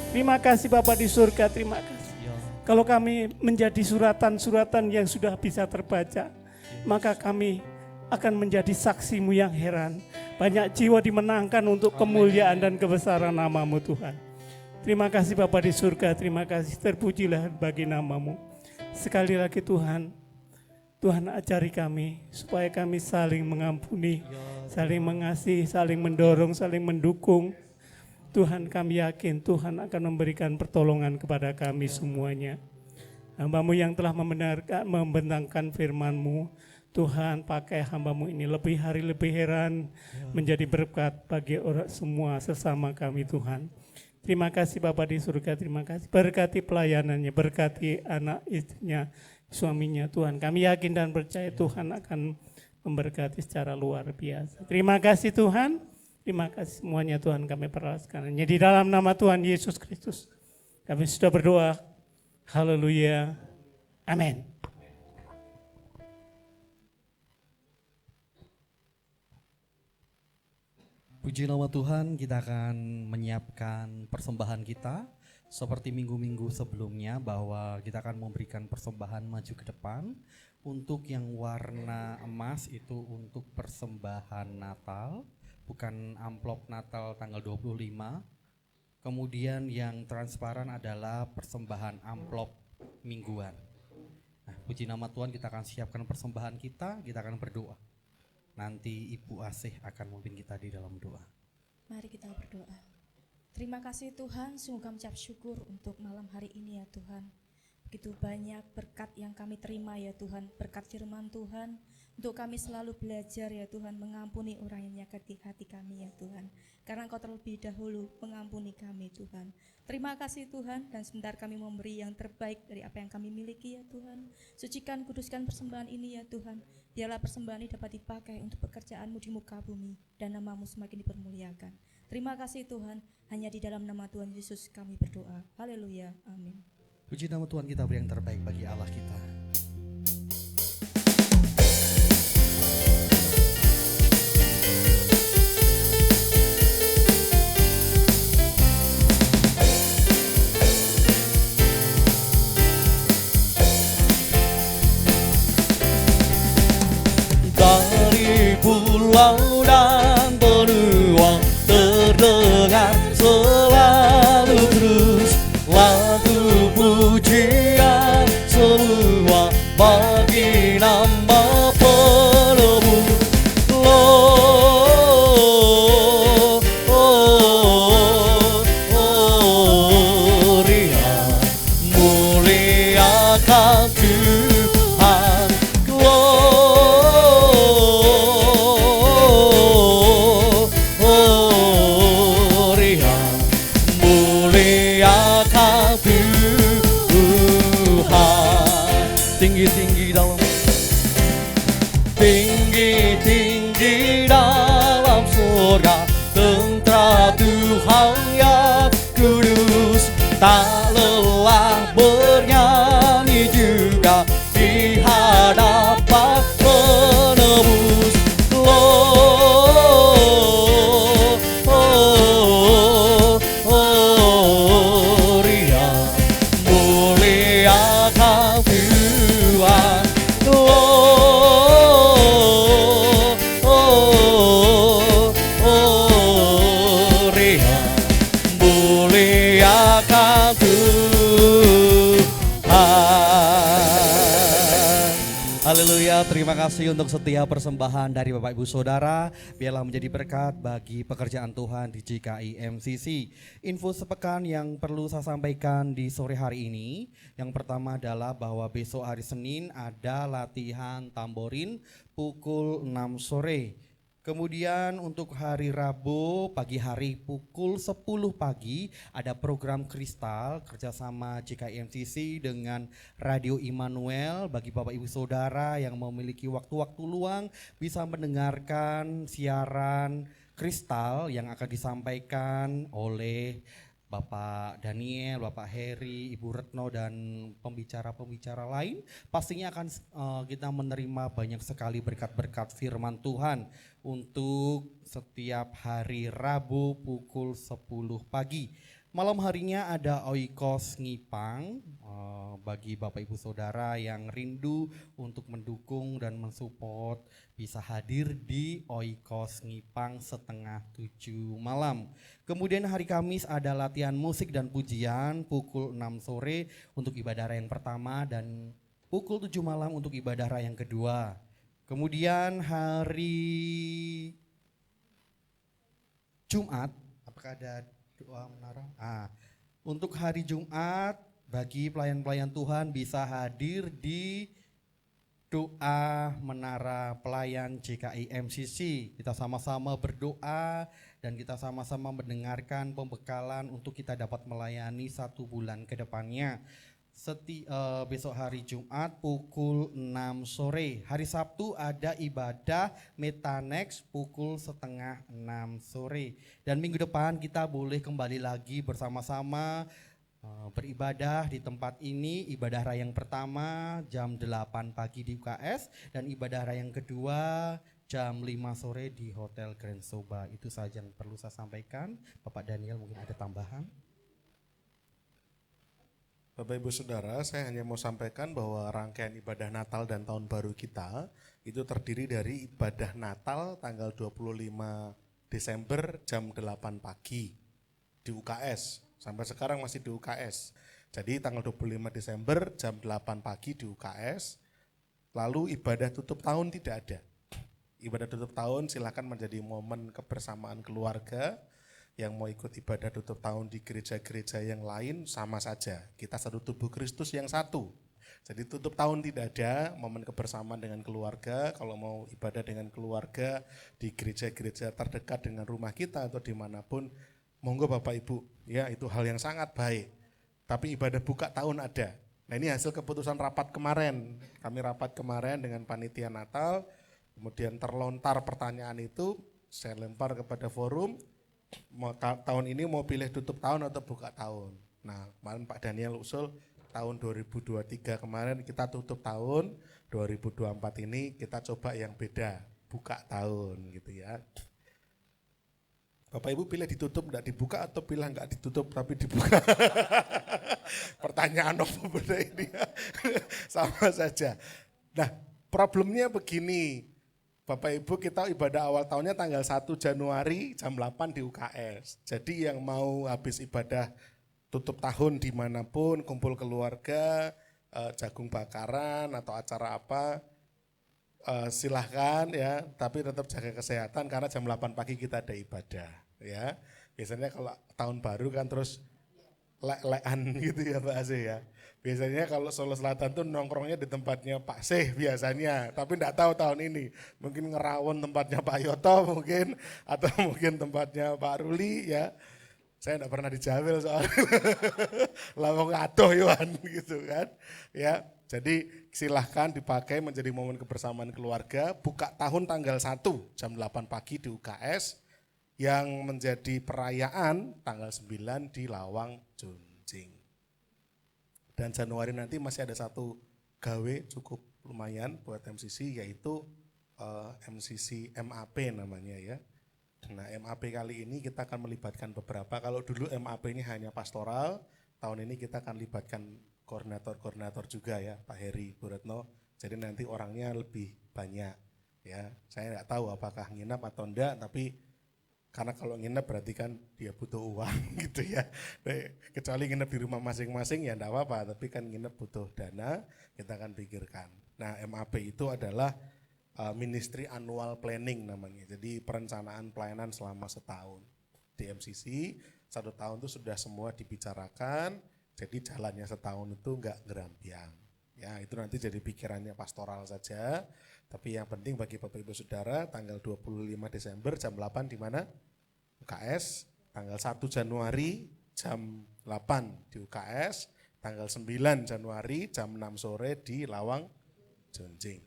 Terima kasih Bapa di surga, terima kasih. Kalau kami menjadi suratan-suratan yang sudah bisa terbaca, maka kami akan menjadi saksi-Mu yang heran. Banyak jiwa dimenangkan untuk kemuliaan dan kebesaran nama-Mu Tuhan. Terima kasih Bapa di surga, terima kasih, terpujilah bagi nama-Mu. Sekali lagi Tuhan, Tuhan ajari kami supaya kami saling mengampuni, saling mengasihi, saling mendorong, saling mendukung. Tuhan, kami yakin Tuhan akan memberikan pertolongan kepada kami semuanya. Hamba-Mu yang telah membentangkan firman-Mu, Tuhan pakai hamba-Mu ini lebih hari lebih heran, menjadi berkat bagi orang semua sesama kami Tuhan. Terima kasih Bapa di surga, terima kasih. Berkati pelayanannya, berkati anak istrinya, suaminya Tuhan. Kami yakin dan percaya Tuhan akan memberkati secara luar biasa. Terima kasih Tuhan, terima kasih semuanya Tuhan kami peraskan. Hanya di dalam nama Tuhan Yesus Kristus kami sudah berdoa. Haleluya. Amin. Puji nama Tuhan, kita akan menyiapkan persembahan kita seperti minggu-minggu sebelumnya, bahwa kita akan memberikan persembahan maju ke depan. Untuk yang warna emas itu untuk persembahan Natal, bukan amplop Natal tanggal 25. Kemudian yang transparan adalah persembahan amplop mingguan. Nah, puji nama Tuhan, kita akan siapkan persembahan kita akan berdoa. Nanti Ibu Asih akan memimpin kita di dalam doa. Mari kita berdoa. Terima kasih Tuhan, sungguh kami ucap syukur untuk malam hari ini ya Tuhan. Begitu banyak berkat yang kami terima ya Tuhan, berkat firman Tuhan, untuk kami selalu belajar ya Tuhan, mengampuni orang yang menyakiti hati kami ya Tuhan. Karena Engkau terlebih dahulu mengampuni kami Tuhan. Terima kasih Tuhan, dan sebentar kami memberi yang terbaik dari apa yang kami miliki ya Tuhan. Sucikan, kuduskan persembahan ini ya Tuhan. Biarlah persembahan ini dapat dipakai untuk pekerjaan-Mu di muka bumi, dan nama-Mu semakin dipermuliakan. Terima kasih Tuhan, hanya di dalam nama Tuhan Yesus kami berdoa. Haleluya, amin. Puji nama Tuhan, kita beri yang terbaik bagi Allah kita. Dari pulau dan benua terdengar selalu terus lagu pujian semua bagi nama penebus. Gloria, muliakan Tuhan. Gloria, muliakan Tuhan. Tinggi-tinggi dalam, tinggi-tinggi dalam surga, tentara Tuhan yang kudus, tak lelah bernyanyi juga di hadapan penebus. Gloria, muliakan Tuhan. Gloria, muliakan Tuhan. Haleluya, terima kasih untuk setiap persembahan dari Bapak Ibu Saudara. Biarlah menjadi berkat bagi pekerjaan Tuhan di GKI MCC. Info sepekan yang perlu saya sampaikan di sore hari ini. Yang pertama adalah bahwa besok hari Senin ada latihan tamborin pukul 6 sore. Kemudian untuk hari Rabu pagi hari pukul 10 pagi ada program Kristal kerjasama GKI MCC dengan Radio Immanuel. Bagi Bapak Ibu Saudara yang memiliki waktu-waktu luang bisa mendengarkan siaran Kristal yang akan disampaikan oleh Bapak Daniel, Bapak Heri, Ibu Retno, dan pembicara-pembicara lain. Pastinya akan kita menerima banyak sekali berkat-berkat firman Tuhan untuk setiap hari Rabu pukul 10 pagi. Malam harinya ada Oikos Ngipang, bagi Bapak Ibu Saudara yang rindu untuk mendukung dan mensupport bisa hadir di Oikos Ngipang 6:30 malam. Kemudian hari Kamis ada latihan musik dan pujian pukul 6 sore untuk ibadah raya yang pertama dan pukul 7 malam untuk ibadah raya yang kedua. Kemudian hari Jumat, apakah ada doa menara? Untuk hari Jumat bagi pelayan-pelayan Tuhan bisa hadir di doa menara pelayan GKI MCC. Kita sama-sama berdoa dan kita sama-sama mendengarkan pembekalan untuk kita dapat melayani 1 bulan ke depannya. Besok hari Jumat pukul 6 sore. Hari Sabtu ada ibadah Metanex pukul 5:30 sore. Dan minggu depan kita boleh kembali lagi bersama-sama beribadah di tempat ini. Ibadah raya yang pertama jam 8 pagi di UKS dan ibadah raya yang kedua jam 5 sore di Hotel Grand Soba. Itu saja yang perlu saya sampaikan. Bapak Daniel mungkin ada tambahan? Bapak Ibu Saudara, saya hanya mau sampaikan bahwa rangkaian ibadah Natal dan Tahun Baru kita itu terdiri dari ibadah Natal tanggal 25 Desember jam 8 pagi di UKS. Sampai sekarang masih di UKS. Jadi tanggal 25 Desember jam 8 pagi di UKS. Lalu ibadah tutup tahun tidak ada. Ibadah tutup tahun silakan menjadi momen kebersamaan keluarga yang mau ikut ibadah tutup tahun di gereja-gereja yang lain sama saja. Kita satu tubuh Kristus yang satu. Jadi tutup tahun tidak ada, momen kebersamaan dengan keluarga. Kalau mau ibadah dengan keluarga di gereja-gereja terdekat dengan rumah kita atau dimanapun, monggo Bapak Ibu, ya itu hal yang sangat baik. Tapi ibadah buka tahun ada. Nah ini hasil keputusan rapat kemarin. Kami rapat kemarin dengan panitia Natal, kemudian terlontar pertanyaan itu, saya lempar kepada forum, mau tahun ini mau pilih tutup tahun atau buka tahun. Nah kemarin Pak Daniel usul, tahun 2023 kemarin kita tutup tahun, 2024 ini kita coba yang beda, buka tahun gitu ya. Bapak Ibu pilih ditutup enggak dibuka atau pilih enggak ditutup tapi dibuka? Pertanyaan apa beda ini ya? Sama saja. Nah problemnya begini, Bapak Ibu kita ibadah awal tahunnya tanggal 1 Januari jam 8 di UKS. Jadi yang mau habis ibadah tutup tahun dimanapun, kumpul keluarga, jagung bakaran atau acara apa, silahkan ya, tapi tetap jaga kesehatan karena jam 8 pagi kita ada ibadah ya. Biasanya kalau tahun baru kan terus lek-lekan gitu ya Pak Asih ya. Biasanya kalau Solo Selatan tuh nongkrongnya di tempatnya Pak Seh biasanya, tapi enggak tahu tahun ini. Mungkin ngerawon tempatnya Pak Yoto mungkin, atau mungkin tempatnya Pak Ruli ya. Saya enggak pernah dijawil soalnya. Lawang adoh Yohan gitu kan. Ya, jadi silahkan dipakai menjadi momen kebersamaan keluarga. Buka tahun tanggal 1 jam 8 pagi di UKS. Yang menjadi perayaan tanggal 9 di Lawang Junjing. Dan Januari nanti masih ada satu gawe cukup lumayan buat MCC, yaitu MCC MAP namanya ya. Nah MAP kali ini kita akan melibatkan beberapa, kalau dulu MAP ini hanya pastoral, tahun ini kita akan libatkan koordinator-koordinator juga ya, Pak Heri, Bu Retno, jadi nanti orangnya lebih banyak ya. Saya nggak tahu apakah nginap atau enggak, tapi karena kalau nginep berarti kan dia butuh uang gitu ya. Kecuali nginep di rumah masing-masing ya enggak apa-apa, tapi kan nginep butuh dana, kita akan pikirkan. Nah MAP itu adalah Ministry Annual Planning namanya. Jadi perencanaan pelayanan selama setahun. Di MCC 1 tahun itu sudah semua dibicarakan, jadi jalannya setahun itu enggak gerampiang. Ya itu nanti jadi pikirannya pastoral saja. Tapi yang penting bagi Bapak Ibu Saudara, tanggal 25 Desember jam 8 di mana? UKS. Tanggal 1 Januari jam 8 di UKS. Tanggal 9 Januari jam 6 sore di Lawang Junjing.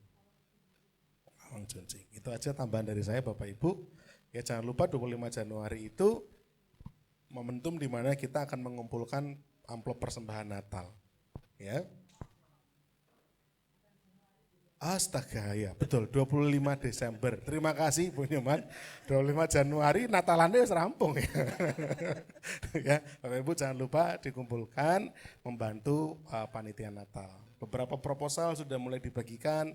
Lawang Junjing. Itu aja tambahan dari saya Bapak Ibu. Ya jangan lupa 25 Januari itu momentum di mana kita akan mengumpulkan amplop persembahan Natal. Ya. Astaga ya betul 25 Desember. Terima kasih Bu Nyoman. 25 Januari Natalannya wis rampung ya. Ya, Bapak Ibu jangan lupa dikumpulkan membantu panitia Natal. Beberapa proposal sudah mulai dibagikan.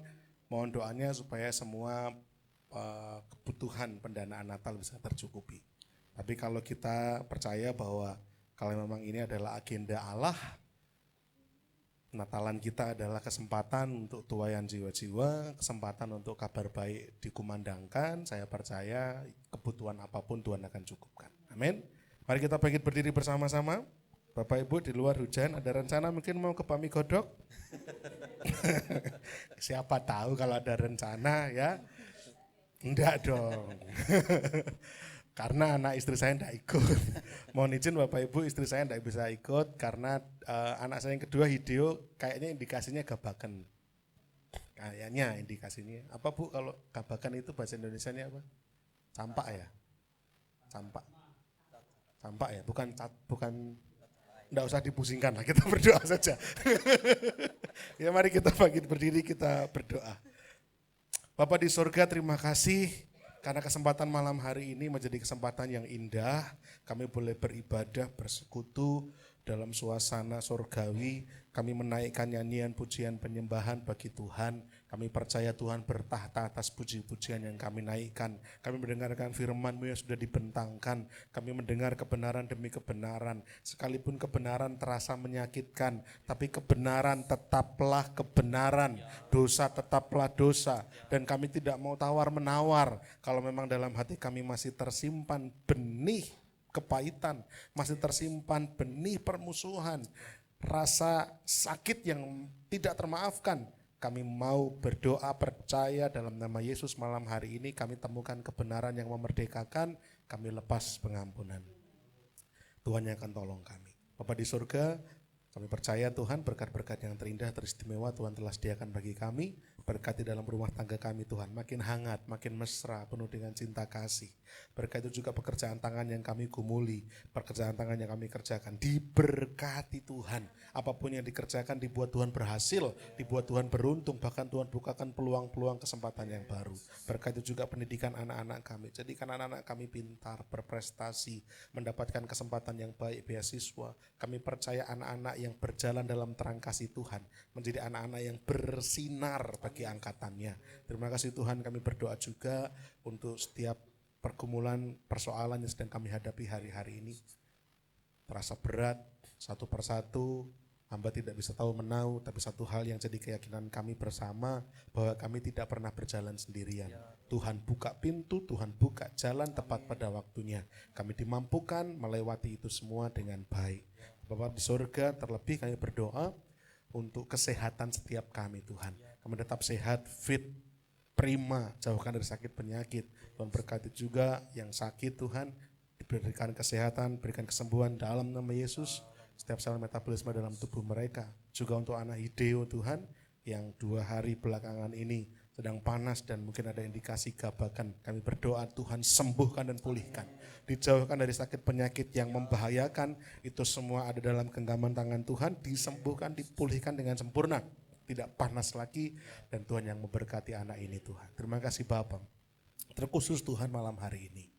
Mohon doanya supaya semua kebutuhan pendanaan Natal bisa tercukupi. Tapi kalau kita percaya bahwa kalau memang ini adalah agenda Allah, Natalan kita adalah kesempatan untuk tuaian jiwa-jiwa, kesempatan untuk kabar baik dikumandangkan. Saya percaya kebutuhan apapun Tuhan akan cukupkan. Amin. Mari kita bangkit berdiri bersama-sama. Bapak Ibu di luar hujan, ada rencana mungkin mau ke Pami Godok? Siapa tahu kalau ada rencana ya. Enggak dong. Karena anak istri saya tidak ikut. Mohon izin Bapak Ibu, istri saya tidak bisa ikut karena anak saya yang kedua Hideo kayaknya indikasinya gabakan. Kayaknya indikasinya. Apa Bu kalau gabakan itu bahasa Indonesianya apa? Campak ya? Campak. Campak ya, bukan enggak usah dipusingkan lah, kita berdoa saja. Ya mari kita bangkit berdiri, kita berdoa. Bapak di surga, terima kasih karena kesempatan malam hari ini menjadi kesempatan yang indah, kami boleh beribadah, bersekutu dalam suasana surgawi, kami menaikkan nyanyian pujian penyembahan bagi Tuhan, kami percaya Tuhan bertahta atas puji-pujian yang kami naikkan, kami mendengarkan firman-Mu yang sudah dibentangkan, kami mendengar kebenaran demi kebenaran, sekalipun kebenaran terasa menyakitkan, tapi kebenaran tetaplah kebenaran, dosa tetaplah dosa, dan kami tidak mau tawar-menawar, kalau memang dalam hati kami masih tersimpan benih kepahitan, masih tersimpan benih permusuhan, rasa sakit yang tidak termaafkan. Kami mau berdoa percaya dalam nama Yesus malam hari ini kami temukan kebenaran yang memerdekakan, kami lepas pengampunan. Tuhan yang akan tolong kami. Bapa di surga, kami percaya Tuhan berkat-berkat yang terindah, teristimewa Tuhan telah sediakan bagi kami. Berkati dalam rumah tangga kami Tuhan, makin hangat, makin mesra, penuh dengan cinta kasih. Berkati juga pekerjaan tangan yang kami gumuli, pekerjaan tangan yang kami kerjakan, diberkati Tuhan. Apapun yang dikerjakan dibuat Tuhan berhasil, dibuat Tuhan beruntung, bahkan Tuhan bukakan peluang-peluang kesempatan yang baru. Berkati juga pendidikan anak-anak kami, jadikan anak-anak kami pintar, berprestasi, mendapatkan kesempatan yang baik, beasiswa. Kami percaya anak-anak yang berjalan dalam terang kasih Tuhan, menjadi anak-anak yang bersinar bagi angkatannya. Terima kasih Tuhan, kami berdoa juga untuk setiap pergumulan, persoalan yang sedang kami hadapi hari-hari ini. Terasa berat, satu persatu, hamba tidak bisa tahu menau, tapi satu hal yang jadi keyakinan kami bersama, bahwa kami tidak pernah berjalan sendirian. Tuhan buka pintu, Tuhan buka jalan tepat pada waktunya. Kami dimampukan melewati itu semua dengan baik. Bapa di surga, terlebih kami berdoa untuk kesehatan setiap kami Tuhan. Kami tetap sehat, fit, prima, jauhkan dari sakit penyakit. Tuhan berkati juga yang sakit Tuhan, diberikan kesehatan, berikan kesembuhan dalam nama Yesus. Setiap sel metabolisme dalam tubuh mereka. Juga untuk anak Hideo Tuhan, yang 2 hari belakangan ini sedang panas dan mungkin ada indikasi gabakan. Kami berdoa Tuhan sembuhkan dan pulihkan. Dijauhkan dari sakit penyakit yang membahayakan. Itu semua ada dalam genggaman tangan Tuhan. Disembuhkan, dipulihkan dengan sempurna. Tidak panas lagi, dan Tuhan yang memberkati anak ini Tuhan. Terima kasih Bapa. Terkhusus Tuhan malam hari ini,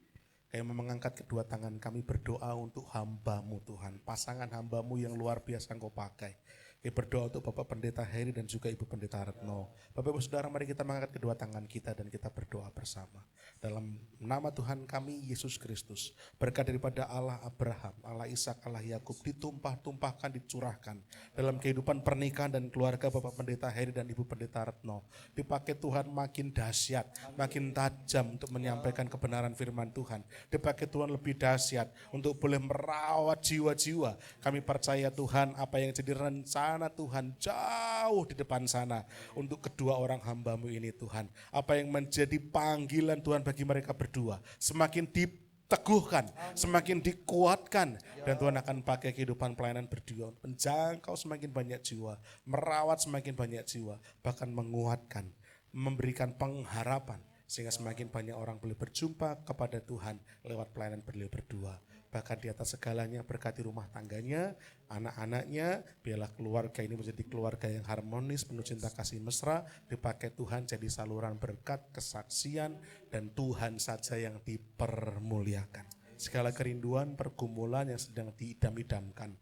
kami mengangkat kedua tangan kami berdoa untuk hamba-Mu Tuhan, pasangan hamba-Mu yang luar biasa Engkau pakai. Kami berdoa untuk Bapak Pendeta Heri dan juga Ibu Pendeta Retno. Bapak Ibu Saudara, mari kita mengangkat kedua tangan kita dan kita berdoa bersama. Dalam nama Tuhan kami Yesus Kristus, berkat daripada Allah Abraham, Allah Ishak, Allah Yakub ditumpah-tumpahkan, dicurahkan dalam kehidupan pernikahan dan keluarga Bapak Pendeta Heri dan Ibu Pendeta Retno. Dipakai Tuhan makin dahsyat, makin tajam untuk menyampaikan kebenaran firman Tuhan. Dipakai Tuhan lebih dahsyat untuk boleh merawat jiwa-jiwa. Kami percaya Tuhan apa yang jadi rencana Tuhan jauh di depan sana untuk kedua orang hamba-Mu ini Tuhan. Apa yang menjadi panggilan Tuhan bagi mereka berdua semakin diteguhkan, semakin dikuatkan, dan Tuhan akan pakai kehidupan pelayanan berdua menjangkau semakin banyak jiwa, merawat semakin banyak jiwa, bahkan menguatkan, memberikan pengharapan sehingga semakin banyak orang boleh berjumpa kepada Tuhan lewat pelayanan beliau berdua. Bahkan di atas segalanya berkati rumah tangganya, anak-anaknya, biarlah keluarga ini menjadi keluarga yang harmonis, penuh cinta kasih mesra, dipakai Tuhan jadi saluran berkat, kesaksian, dan Tuhan saja yang dipermuliakan. Segala kerinduan, pergumulan yang sedang diidam-idamkan,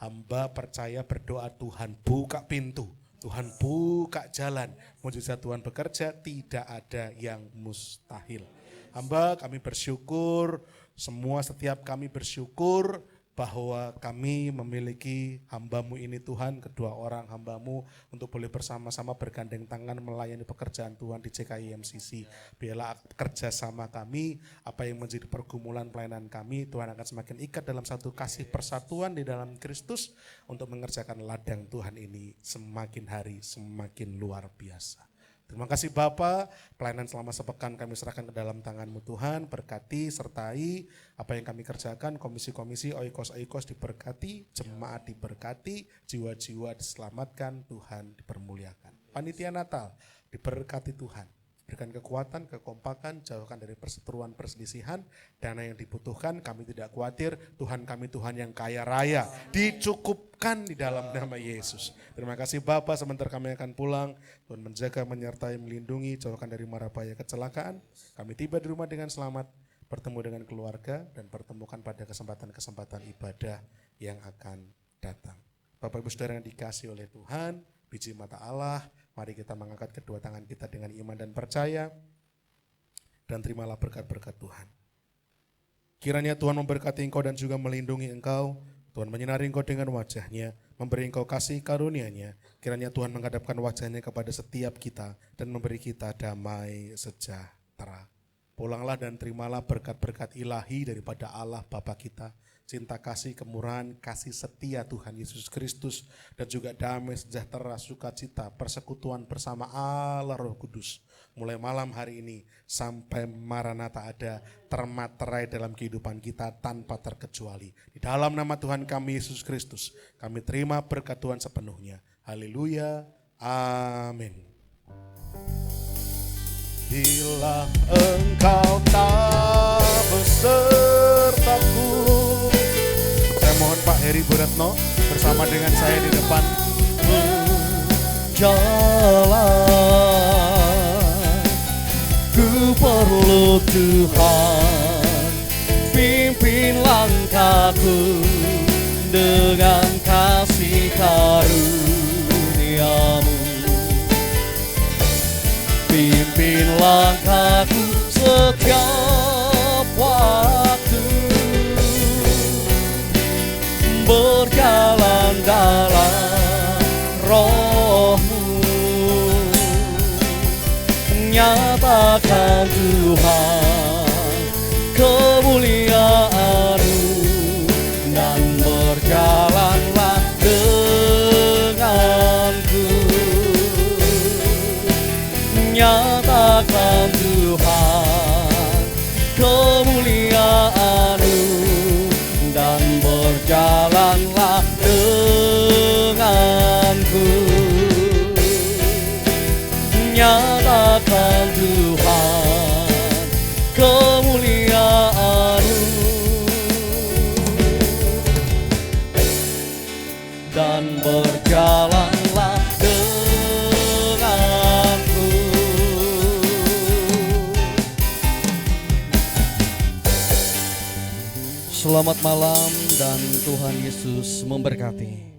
hamba percaya berdoa Tuhan buka pintu, Tuhan buka jalan, mujizat Tuhan bekerja, tidak ada yang mustahil. Hamba kami bersyukur, setiap kami bersyukur bahwa kami memiliki hamba-Mu ini Tuhan, kedua orang hamba-Mu untuk boleh bersama-sama bergandeng tangan melayani pekerjaan Tuhan di CKI MCC. Biarlah kerjasama kami, apa yang menjadi pergumulan pelayanan kami, Tuhan akan semakin ikat dalam satu kasih persatuan di dalam Kristus untuk mengerjakan ladang Tuhan ini semakin hari semakin luar biasa. Terima kasih Bapa, pelayanan selama sepekan kami serahkan ke dalam tangan-Mu Tuhan, berkati, sertai apa yang kami kerjakan, komisi-komisi, oikos-oikos diberkati, jemaat diberkati, jiwa-jiwa diselamatkan, Tuhan dipermuliakan. Panitia Natal diberkati Tuhan, berikan kekuatan, kekompakan, jauhkan dari perseteruan, perselisihan, dana yang dibutuhkan, kami tidak khawatir, Tuhan kami Tuhan yang kaya raya, dicukupkan di dalam nama Yesus. Terima kasih Bapa, sebentar kami akan pulang, Tuhan menjaga, menyertai, melindungi, jauhkan dari mara bahaya kecelakaan, kami tiba di rumah dengan selamat, bertemu dengan keluarga, dan pertemukan pada kesempatan-kesempatan ibadah yang akan datang. Bapak Ibu Saudara yang dikasihi oleh Tuhan, biji mata Allah, mari kita mengangkat kedua tangan kita dengan iman dan percaya, dan terimalah berkat-berkat Tuhan. Kiranya Tuhan memberkati engkau dan juga melindungi engkau, Tuhan menyinari engkau dengan wajah-Nya, memberi engkau kasih karunia-Nya. Kiranya Tuhan menghadapkan wajah-Nya kepada setiap kita dan memberi kita damai sejahtera. Pulanglah dan terimalah berkat-berkat ilahi daripada Allah Bapa kita, cinta kasih, kemurahan, kasih setia Tuhan Yesus Kristus, dan juga damai sejahtera, sukacita, persekutuan bersama Allah Roh Kudus. Mulai malam hari ini sampai Maranatha ada, termaterai dalam kehidupan kita tanpa terkecuali. Di dalam nama Tuhan kami Yesus Kristus, kami terima berkat Tuhan sepenuhnya. Haleluya, amin. Bila engkau tak besertaku. Saya mohon Pak Heri Buretno bersama dengan saya di depan. Jalan ku perlu Tuhan, pimpin langkahku dengan kasih karunia-Mu. Pimpin langkahku setiap waktu, berjalan dalam Roh-Mu. Nyatakan Tuhan kemuliaan-Mu, dan berjalanlah denganku. Nyatakan Tuhan kemuliaan-Mu, dan berjalanlah denganku. Nyatakan Tuhan kemuliaan-Mu, dan berjalanlah denganku. Selamat malam dan Tuhan Yesus memberkati.